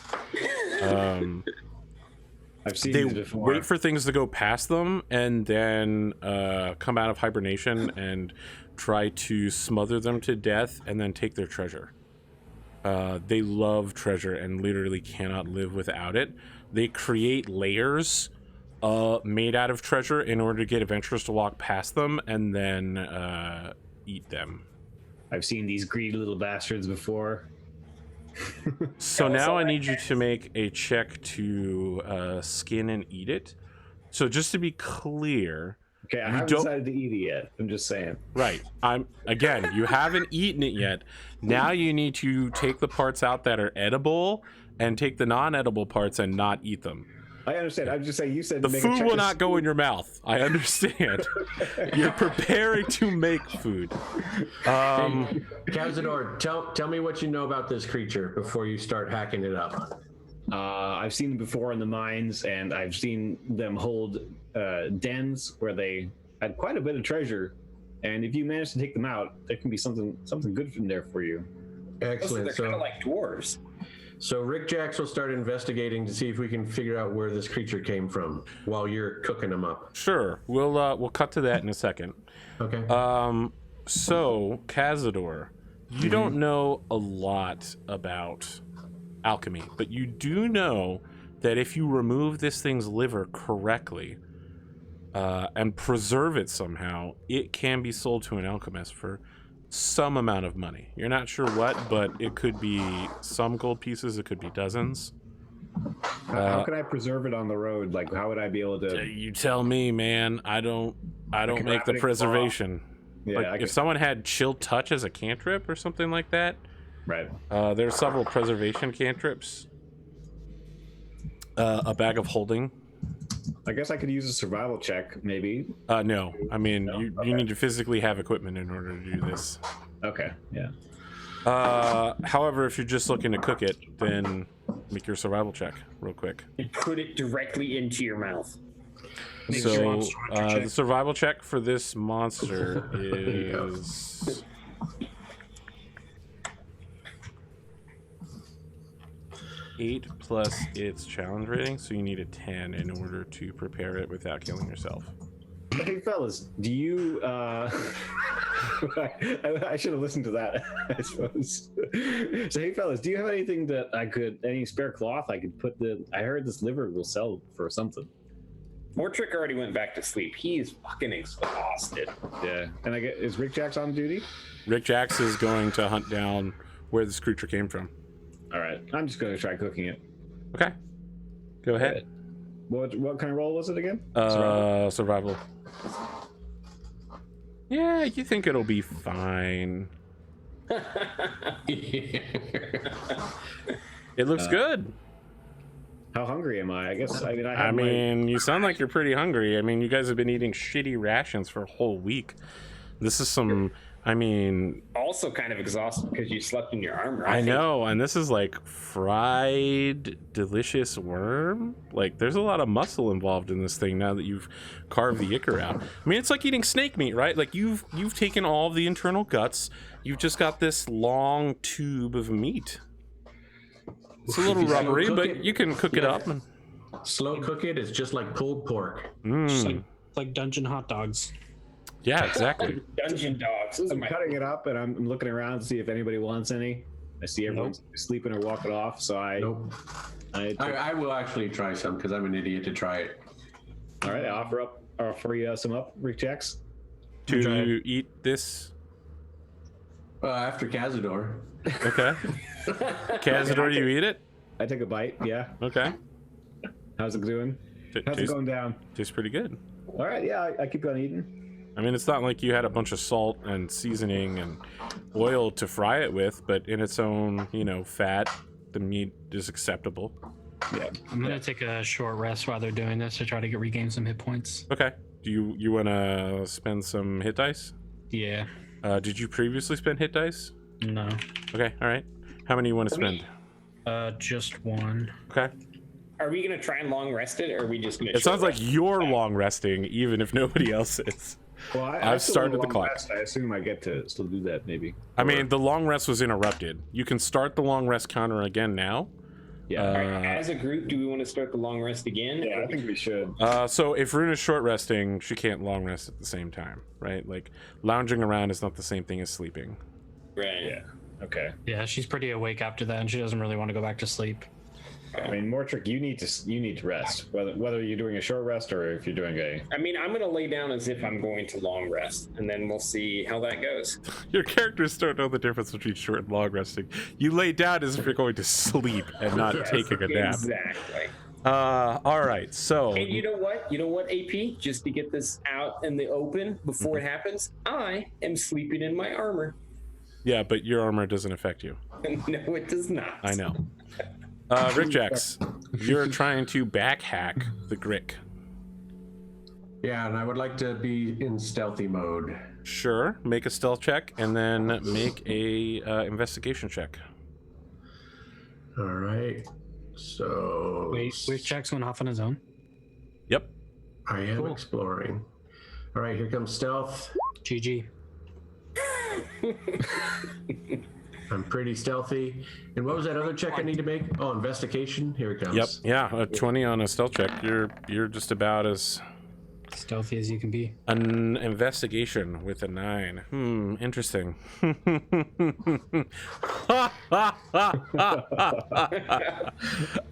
I've seen They these before. wait for things to go past them and then come out of hibernation and try to smother them to death and then take their treasure. They love treasure and literally cannot live without it. They create layers made out of treasure in order to get adventurers to walk past them and then eat them. I've seen these greedy little bastards before. So now I need you to make a check to skin and eat it. So just to be clear, Okay, I You haven't don't- decided to eat it yet. I'm just saying. right? You haven't eaten it yet. Now you need to take the parts out that are edible and take the non-edible parts and not eat them. I understand. I'm just saying. You said The to make a food check will to not go in your mouth. I understand. You're preparing to make food. Kazador, tell me what you know about this creature before you start hacking it up. I've seen them before in the mines, and I've seen them hold dens where they had quite a bit of treasure. And if you manage to take them out, there can be something good in there for you. Excellent. They're kind of like dwarves. So Rik-Jaxx will start investigating to see if we can figure out where this creature came from while you're cooking them up. Sure, we'll cut to that in a second. Okay. So, Kazador, you don't know a lot about alchemy, but you do know that if you remove this thing's liver correctly and preserve it somehow, it can be sold to an alchemist for some amount of money. You're not sure what, but it could be some gold pieces, it could be dozens. How can I preserve it on the road? Like, how would I be able to? You tell me, man. I don't make the preservation. Yeah, like, if someone had Chill Touch as a cantrip or something like that, right? There's several preservation cantrips. A bag of holding. I guess I could use a survival check, maybe. No. I mean, you need to physically have equipment in order to do this. Okay, yeah. However, if you're just looking to cook it, then make your survival check real quick. And put it directly into your mouth. So the survival check for this monster is 8 plus its challenge rating, so you need a 10 in order to prepare it without killing yourself. Hey fellas, do you I should have listened to that, I suppose. So hey fellas, do you have anything that any spare cloth I could put I heard this liver will sell for something. Mortrick already went back to sleep. He's fucking exhausted. Yeah. And is Rik-Jaxx on duty? Rik-Jaxx is going to hunt down where this creature came from. All right. I'm just going to try cooking it. Okay. Go ahead. What kind of roll was it again? Survival. Yeah, you think it'll be fine. It looks good. How hungry am I? I guess you sound like you're pretty hungry. I mean, you guys have been eating shitty rations for a whole week. This is some, also kind of exhausted because you slept in your armor. I know, and this is like fried, delicious worm. Like, there's a lot of muscle involved in this thing now that you've carved the ichor out. I mean, it's like eating snake meat, right? Like, you've taken all of the internal guts. You've just got this long tube of meat. It's a little rubbery, but you can cook it up. And slow cook it. It's just like pulled pork. Just like dungeon hot dogs. Yeah, exactly. Dungeon dogs. I'm cutting it up, and I'm looking around to see if anybody wants any. I see everyone's sleeping or walking off, so I will actually try some because I'm an idiot to try it. All right, I offer you some up, Rik-Jaxx. To eat this? After Kazador. Okay. Kazador, you eat it? I take a bite, yeah. Okay. How's it doing? How's it going down? Tastes pretty good. All right, yeah, I keep on eating. I mean, it's not like you had a bunch of salt and seasoning and oil to fry it with, but in its own, fat, the meat is acceptable. Yeah. I'm gonna take a short rest while they're doing this to try to regain some hit points. Okay. Do you want to spend some hit dice? Yeah. Did you previously spend hit dice? No. Okay. All right. How many you want to spend? Just one. Okay. Are we gonna try and long rest it, or are we just gonna? It sounds like you're long resting, even if nobody else is. Well, I've started the clock. Rest. I assume I get to still do that, maybe. I mean, the long rest was interrupted. You can start the long rest counter again now. Yeah. All right, as a group, do we want to start the long rest again? Yeah, I think we should. So if Runa's short resting, she can't long rest at the same time, right? Like, lounging around is not the same thing as sleeping. Right. Yeah. Okay. Yeah, she's pretty awake after that, and she doesn't really want to go back to sleep. I mean, Mortrick, you need to rest, whether you're doing a short rest or if you're doing a. I mean, I'm gonna lay down as if I'm going to long rest, and then we'll see how that goes. Your characters don't know the difference between short and long resting. You lay down as if you're going to sleep and not taking a nap. Exactly. All right, so. And you know what, AP? Just to get this out in the open before it happens, I am sleeping in my armor. Yeah, but your armor doesn't affect you. No, it does not. I know. Rik-Jaxx, you're trying to backhack the Grick. Yeah, and I would like to be in stealthy mode. Sure, make a stealth check and then make a investigation check. All right. So Wait, Rik-Jaxx went off on his own? Yep. I am exploring. All right, here comes stealth. GG. I'm pretty stealthy. And what was that other check I need to make? Oh, investigation. Here it comes. Yep. Yeah, a 20 on a stealth check. You're just about as Stealthy as you can be. An investigation with a 9. Interesting.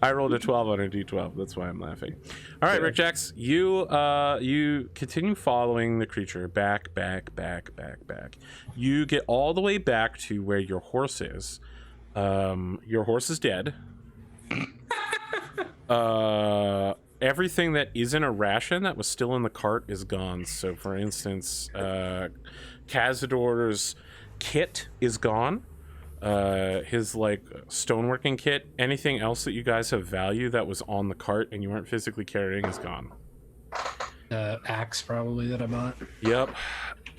I rolled a 12 on a d12. That's why I'm laughing. All right, Rik-Jaxx, you continue following the creature back. You get all the way back to where your horse is. Your horse is dead. Everything that isn't a ration that was still in the cart is gone. So, for instance, Kazador's kit is gone. His stoneworking kit. Anything else that you guys have value that was on the cart and you weren't physically carrying is gone. Axe probably that I bought. Yep.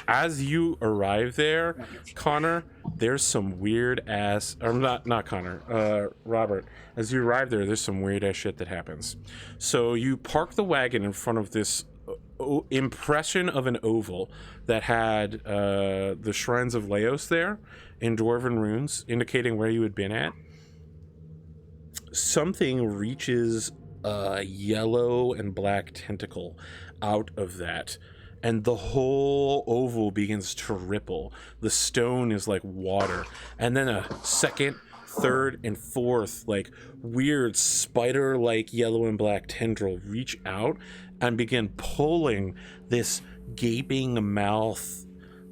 As you arrive there, Connor, there's some weird ass, or not Connor, Robert. As you arrive there, there's some weird ass shit that happens. So you park the wagon in front of this impression of an oval that had the shrines of Laos there in dwarven runes, indicating where you had been at. Something reaches a yellow and black tentacle out of that. And the whole oval begins to ripple. The stone is like water. And then a second, third, and fourth, weird spider-like yellow and black tendril reach out and begin pulling this gaping mouth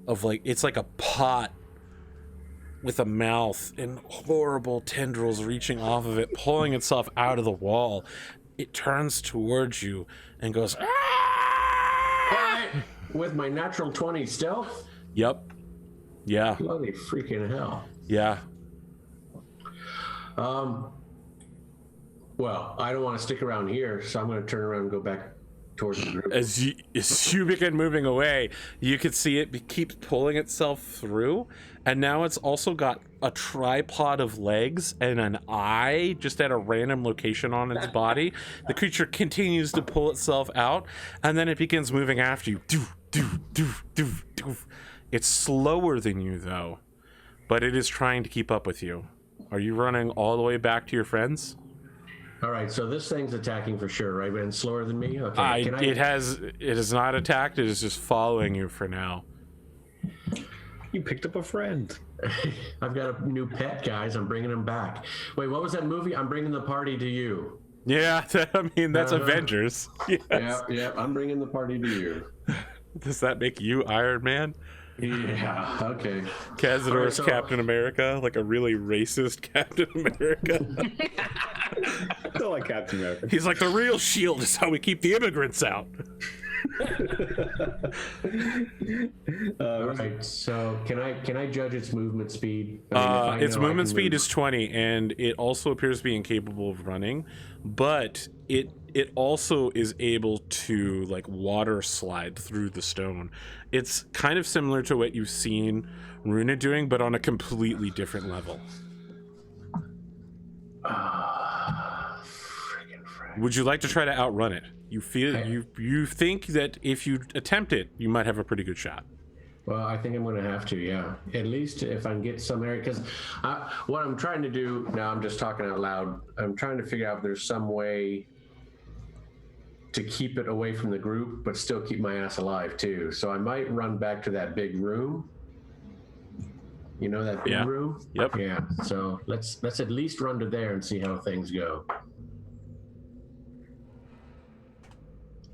of it's like a pot with a mouth and horrible tendrils reaching off of it, pulling itself out of the wall. It turns towards you and goes, with my natural 20 stealth? Yep. Yeah. Bloody freaking hell. Yeah. Well, I don't want to stick around here, so I'm going to turn around and go back towards the group. As you begin moving away, you can see it keeps pulling itself through, and now it's also got a tripod of legs and an eye just at a random location on its body. The creature continues to pull itself out, and then it begins moving after you. It's slower than you, though, but it is trying to keep up with you. Are you running all the way back to your friends? All right, so this thing's attacking for sure, right? And slower than me? Okay. It has not attacked. It is just following you for now. You picked up a friend. I've got a new pet, guys. I'm bringing him back. Wait, what was that movie? I'm bringing the party to you. Yeah, I mean, that's Avengers. Yes. Yeah, I'm bringing the party to you. Does that make you Iron Man? Yeah, okay. Kazador's Captain America, like a really racist Captain America. I don't like Captain America. He's like, the real shield is how we keep the immigrants out. All right, so can I judge its movement speed? Its movement speed is 20, and it also appears to be incapable of running, but it also is able to water slide through the stone. It's kind of similar to what you've seen Runa doing, but on a completely different level. Would you like to try to outrun it? You think that if you attempt it, you might have a pretty good shot. Well, I think I'm going to have to, yeah. At least if I can get some area, because what I'm trying to do now, I'm just talking out loud. I'm trying to figure out if there's some way to keep it away from the group, but still keep my ass alive too. So I might run back to that big room. You know that big room? Yep. Yeah. So let's at least run to there and see how things go.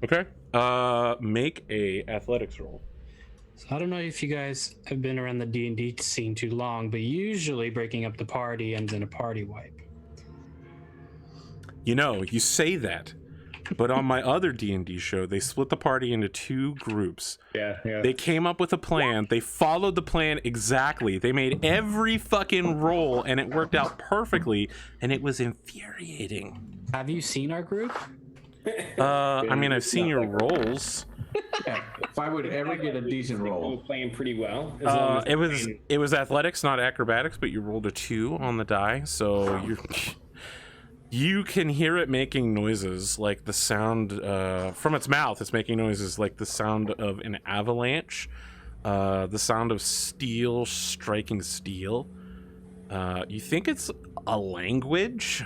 Okay. Make a athletics roll. So I don't know if you guys have been around the D&D scene too long, but usually breaking up the party ends in a party wipe. You say that, but on my other D&D show, they split the party into 2 groups. Yeah. They came up with a plan. They followed the plan exactly. They made every fucking roll, and it worked out perfectly, and it was infuriating. Have you seen our group? I mean, I've seen your rolls. Yeah, if I would ever get a decent roll. Playing pretty well. It was athletics, not acrobatics, but you rolled a 2 on the die, so you can hear it making noises like the sound from its mouth. It's making noises like the sound of an avalanche, the sound of steel striking steel. You think it's a language?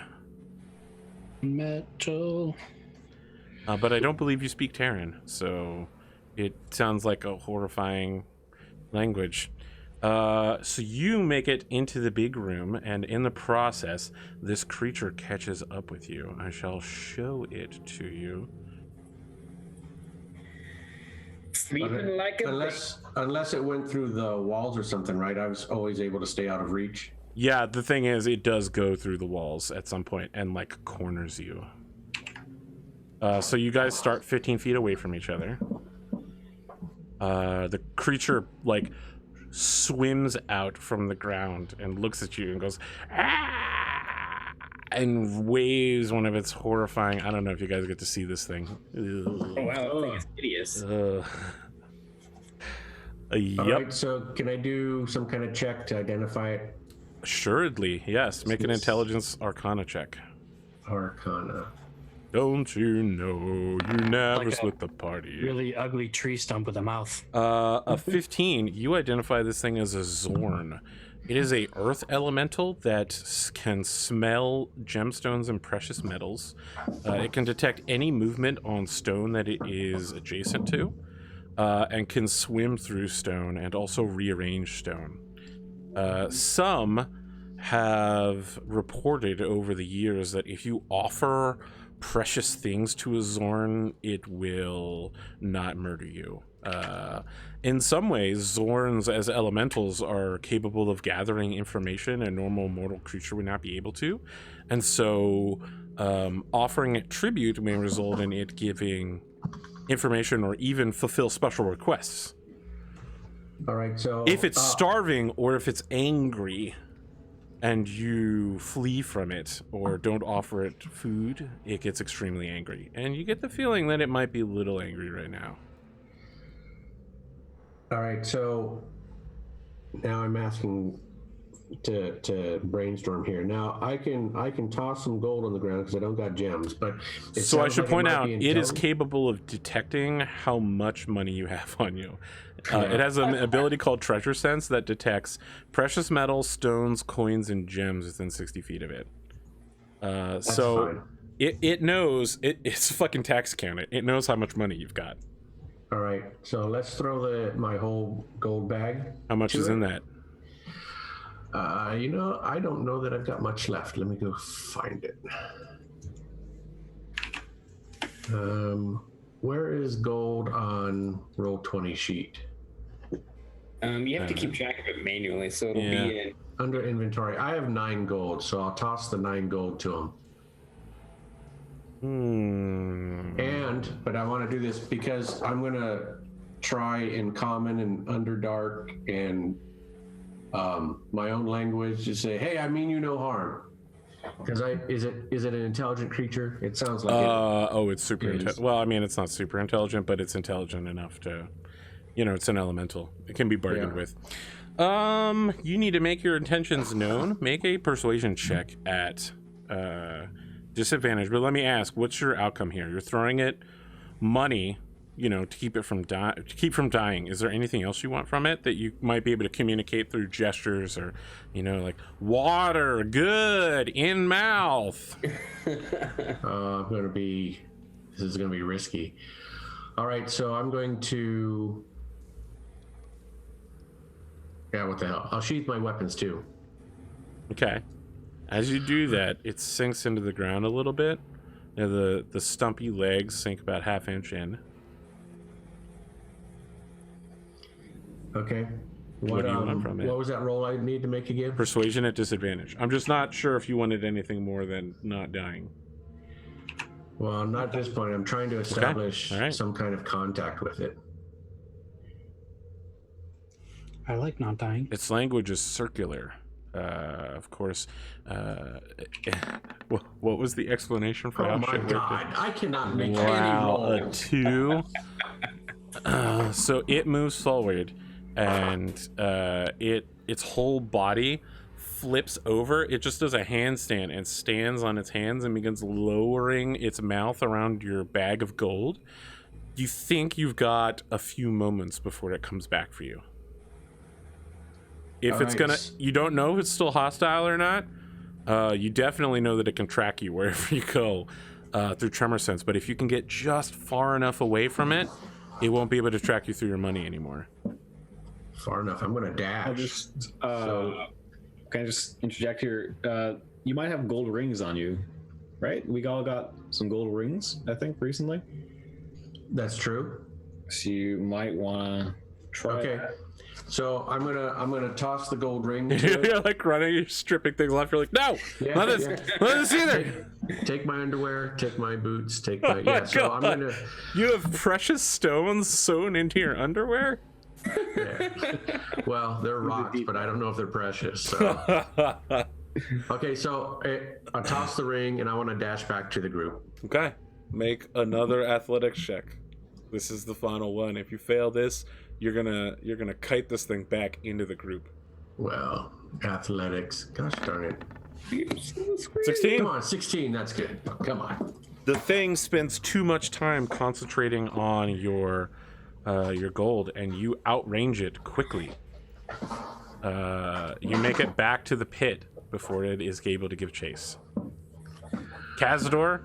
Metal. But I don't believe you speak Terran, so it sounds like a horrifying language. So you make it into the big room, and in the process, this creature catches up with you. I shall show it to you. Sleeping like a Unless it went through the walls or something, right? I was always able to stay out of reach. Yeah, the thing is, it does go through the walls at some point and like corners you. So you guys start 15 feet away from each other. The creature like swims out from the ground and looks at you and goes, "Ah!" and waves one of its horrifying. I don't know if you guys get to see this thing. Oh wow, that thing is hideous. Yep. All right, so can I do some kind of check to identify it? Assuredly, yes. Make an intelligence arcana check. Arcana. Don't you know you're never Like a with the party? Really ugly tree stump with a mouth. A 15. You identify this thing as a Zorn. It is a earth elemental that can smell gemstones and precious metals. It can detect any movement on stone that it is adjacent to, and can swim through stone and also rearrange stone. Some have reported over the years that if you offer precious things to a Zorn, it will not murder you. In some ways, Zorns as elementals are capable of gathering information a normal mortal creature would not be able to. And so offering it tribute may result in it giving information or even fulfill special requests. All right, so If it's starving or if it's angry and you flee from it or don't offer it food, it gets extremely angry. And you get the feeling that it might be a little angry right now. all right, so now I'm asking to brainstorm here. Now I can toss some gold on the ground because I don't got gems, but So I should point out, it is intelligent. capable of detecting how much money you have on you. It has an ability called Treasure Sense that detects precious metals, stones, coins, and gems within 60 feet of it. So fine. it knows, it's a fucking tax accountant. It knows how much money you've got. All right, so let's throw my whole gold bag. How much to is it. in that? You know, I don't know that I've got much left. Let me go find it. Where is gold on Roll20 sheet? You have to keep track of it manually, so it'll Yeah. be in. Under inventory. I have 9 gold, so I'll toss the 9 gold to him. But I want to do this because I'm going to try in common and underdark and my own language to say, hey, I mean you no harm. Because is it an intelligent creature? It sounds like it. Oh, it's super It is. intelligent. Well, I mean, it's not super intelligent, but it's intelligent enough to, it's an elemental. It can be bargained with. You need to make your intentions known. Make a persuasion check at disadvantage. But let me ask, what's your outcome here? You're throwing it money, to keep it from dying. Is there anything else you want from it that you might be able to communicate through gestures or, like water, good, in mouth? This is going to be risky. All right, so I'm going to. Yeah, what the hell? I'll sheath my weapons too. Okay. As you do that, it sinks into the ground a little bit. The stumpy legs sink about half-inch in. Okay. What do you want from it? What was that roll I need to make again? Persuasion at disadvantage. I'm just not sure if you wanted anything more than not dying. Well, not at this point. I'm trying to establish All right. some kind of contact with it. I like not dying. Its language is circular. Of course. What was the explanation for Oh how my shit god! worked? I cannot make any Wow, a rolls. 2. So it moves forward, and its whole body flips over. It just does a handstand and stands on its hands and begins lowering its mouth around your bag of gold. You think you've got a few moments before it comes back for you. If it's gonna, you don't know if it's still hostile or not. You definitely know that it can track you wherever you go. through tremor sense. But if you can get just far enough away from it, it won't be able to track you through your money anymore. Far enough. I'm going to dash. I'll just can I just interject here? You might have gold rings on you, right? We all got some gold rings, I think, recently. That's true. So you might want to try. Okay. That. So I'm gonna toss the gold ring. To it. You're like running, you're stripping things off. You're like, no, not this either. Take my underwear, take my boots, take my yeah. So I'm gonna. You have precious stones sewn into your underwear. Yeah. Well, they're rocks, but I don't know if they're precious. So. Okay, so I toss the ring, and I want to dash back to the group. Okay, make another athletics check. This is the final one. If you fail this, you're gonna kite this thing back into the group. Well, athletics. Gosh darn it. 16. Come on, 16. That's good. Come on. The thing spends too much time concentrating on your gold, and you outrange it quickly. You make it back to the pit before it is able to give chase. Kazador,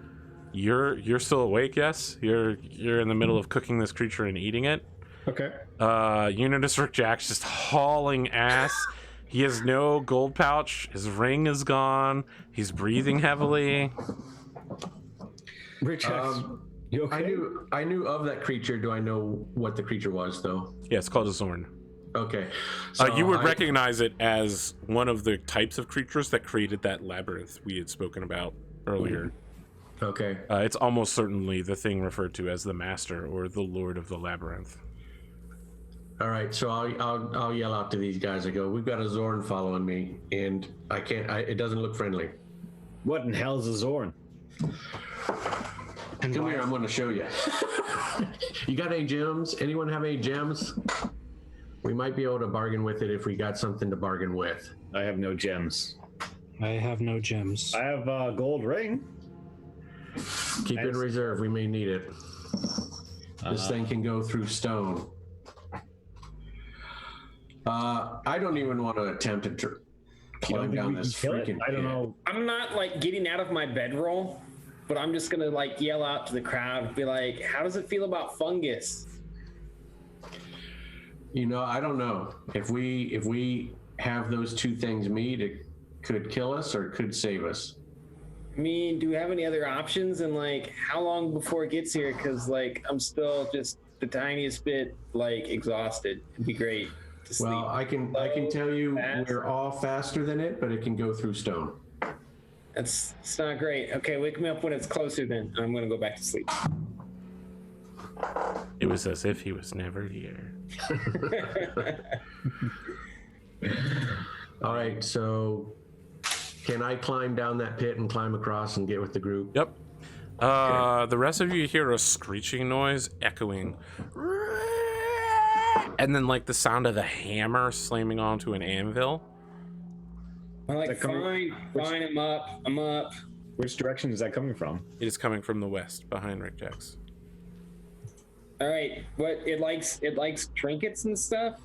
you're still awake, yes? You're in the middle of cooking this creature and eating it. Okay. You notice Rik-Jaxx just hauling ass. He has no gold pouch. His ring is gone. He's breathing heavily. Rik-Jaxx, you okay? I knew of that creature. Do I know what the creature was, though? Yeah, it's called a Zorn. Okay. You would recognize it as one of the types of creatures that created that labyrinth we had spoken about earlier. Okay. It's almost certainly the thing referred to as the Master or the Lord of the Labyrinth. All right. So I'll yell out to these guys. I go, "We've got a Zorn following me, and I can't. It doesn't look friendly." What in hell is a Zorn? Come here. I'm going to show you. You got any gems? Anyone have any gems? We might be able to bargain with it if we got something to bargain with. I have no gems. I have no gems. I have a gold ring. Keep it in reserve. We may need it. This thing can go through stone. I don't even want to attempt to climb down this freaking I don't know. I'm not like getting out of my bedroll, but I'm just gonna like yell out to the crowd and be like, how does it feel about fungus? You know, I don't know. If we have those two things meet, it could kill us or it could save us. I mean, do we have any other options? And like, how long before it gets here? Because like, I'm still just the tiniest bit like exhausted. It'd be great to sleep. Well, I can tell you we're all faster than it, but it can go through stone. It's not great. Okay, wake me up when it's closer then. I'm gonna go back to sleep. It was as if he was never here. All right, so can I climb down that pit and climb across and get with the group? Yep. The rest of you hear a screeching noise echoing. And then like the sound of a hammer slamming onto an anvil. I'm like, fine, I'm up. Which direction is that coming from? It is coming from the west, behind Rik-Jaxx. All right, what it likes trinkets and stuff,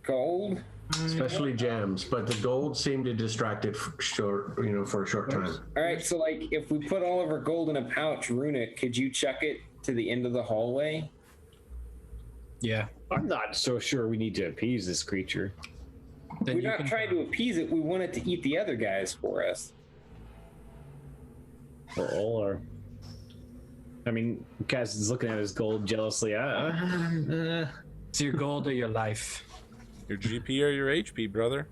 gold, Especially gems, but the gold seemed to distract it for a short time. All right, so like if we put all of our gold in a pouch, Runa, could you chuck it to the end of the hallway? Yeah. I'm not so sure we need to appease this creature. Then We're not trying to appease it. We want it to eat the other guys for us. Or I mean, Kaz is looking at his gold jealously. It's your gold or your life. Your GP or your HP, brother.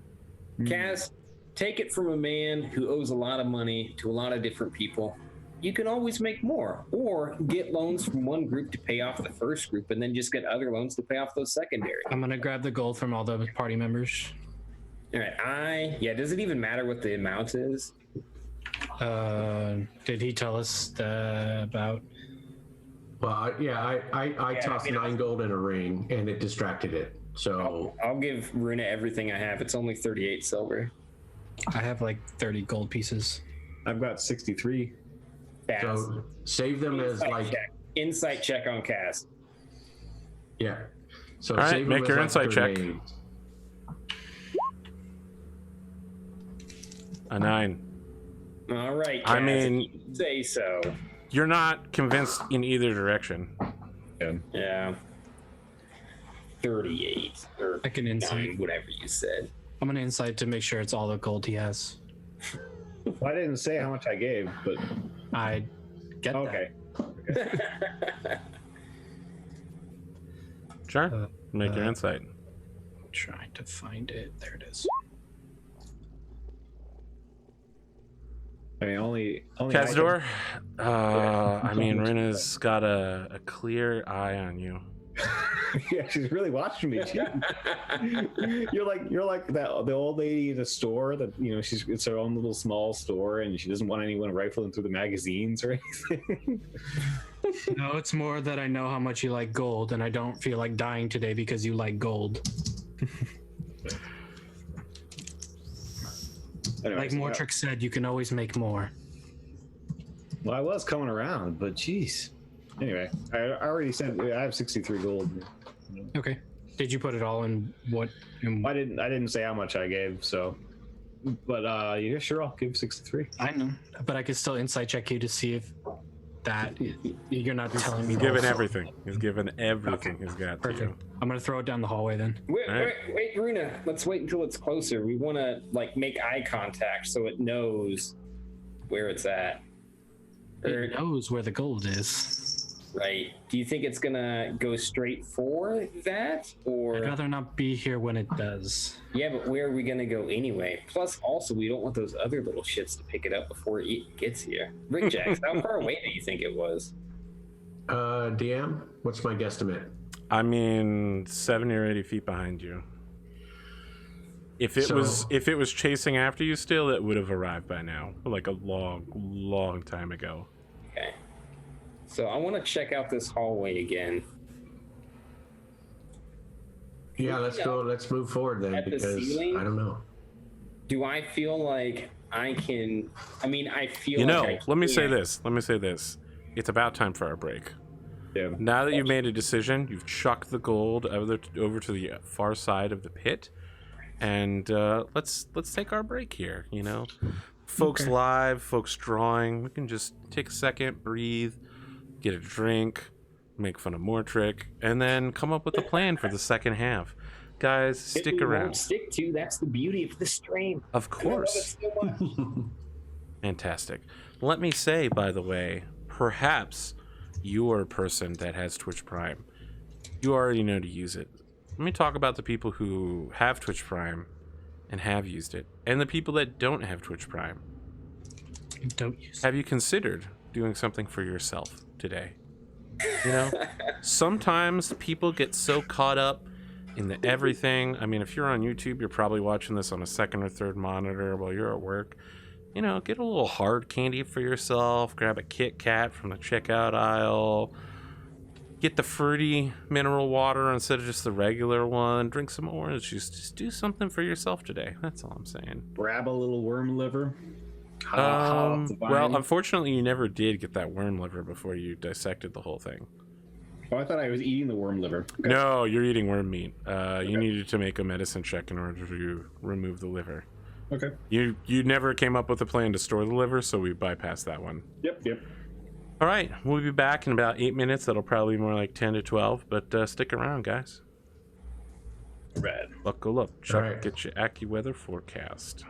Kaz, take it from a man who owes a lot of money to a lot of different people. You can always make more, or get loans from one group to pay off the first group, and then just get other loans to pay off those secondary. I'm gonna grab the gold from all the party members. All right, does it even matter what the amount is? Did he tell us about? Well, I tossed 9 gold in a ring, and it distracted it. So I'll give Runa everything I have. It's only 38 silver. I have like 30 gold pieces. I've got 63. So save them as like insight check on Kaz. Yeah. So all right, save them make as your like insight check. grenades. A 9. All right, Kaz, I mean, if you say so. you're not convinced in either direction. Yeah. 38 or I can insight. 9, whatever you said. I'm gonna insight to make sure it's all the gold he has. Well, I didn't say how much I gave, but I get okay. Sure. Make your insight. Trying to find it. There it is. I mean, only Kazador, I mean, Runa's got a clear eye on you. Yeah, she's really watching me. You're like the old lady in the store that it's her own little small store and she doesn't want anyone rifling through the magazines or anything. No, it's more that I know how much you like gold, and I don't feel like dying today because you like gold. Anyway, Like Mortrick said, you can always make more. Well, I was coming around, but geez. Anyway, I already said I have 63 gold. Okay. Did you put it all in what? I didn't say how much I gave, so. But yeah, sure, I'll give 63. I know, but I could still insight check you to see if that you're not telling me. He's given everything. He's given everything he's got to you. Perfect. I'm gonna throw it down the hallway then. Wait, Runa. Let's wait until it's closer. We want to make eye contact so it knows where it's at. It knows where the gold is. Right. Do you think it's gonna go straight for that, or? I'd rather not be here when it does. Yeah, but where are we gonna go anyway? Plus, also, we don't want those other little shits to pick it up before it gets here. Rik-Jaxx, how far away do you think it was? DM, what's my guesstimate? I mean, 70 or 80 feet behind you. If it was chasing after you still, it would have arrived by now, like a long time ago. Okay. So I want to check out this hallway again. Yeah, let's go. Let's move forward then, At the because ceiling? I don't know. Do I feel like I can? I mean, I feel. You know, like I let me say can. this. It's about time for our break. Yeah. Now that you've made a decision, you've chucked the gold over to the far side of the pit, and let's take our break here. Folks live, folks drawing. We can just take a second, breathe, get a drink, make fun of Mortrick, and then come up with a plan for the second half. Guys, stick around. Won't stick to. That's the beauty of the stream. Of course. I love it so much. Fantastic. Let me say, by the way, perhaps you're a person that has Twitch Prime. You already know to use it. Let me talk about the people who have Twitch Prime and have used it, and the people that don't have Twitch Prime. Don't use it. Have you considered doing something for yourself today? Sometimes people get so caught up in the everything. I mean, if you're on YouTube, you're probably watching this on a second or third monitor while you're at work. Get a little hard candy for yourself. Grab a Kit Kat from the checkout aisle. Get the fruity mineral water instead of just the regular one. Drink some orange juice. Just do something for yourself today. That's all I'm saying. Grab a little worm liver. Well, unfortunately, you never did get that worm liver before you dissected the whole thing. Oh, I thought I was eating the worm liver. Okay. No, you're eating worm meat. You needed to make a medicine check in order to remove the liver. Okay. You never came up with a plan to store the liver, so we bypassed that one. Yep. All right, we'll be back in about 8 minutes. That'll probably be more like 10 to 12, but stick around, guys. Rad. Buckle up, Chuck. All right. Get your AccuWeather forecast.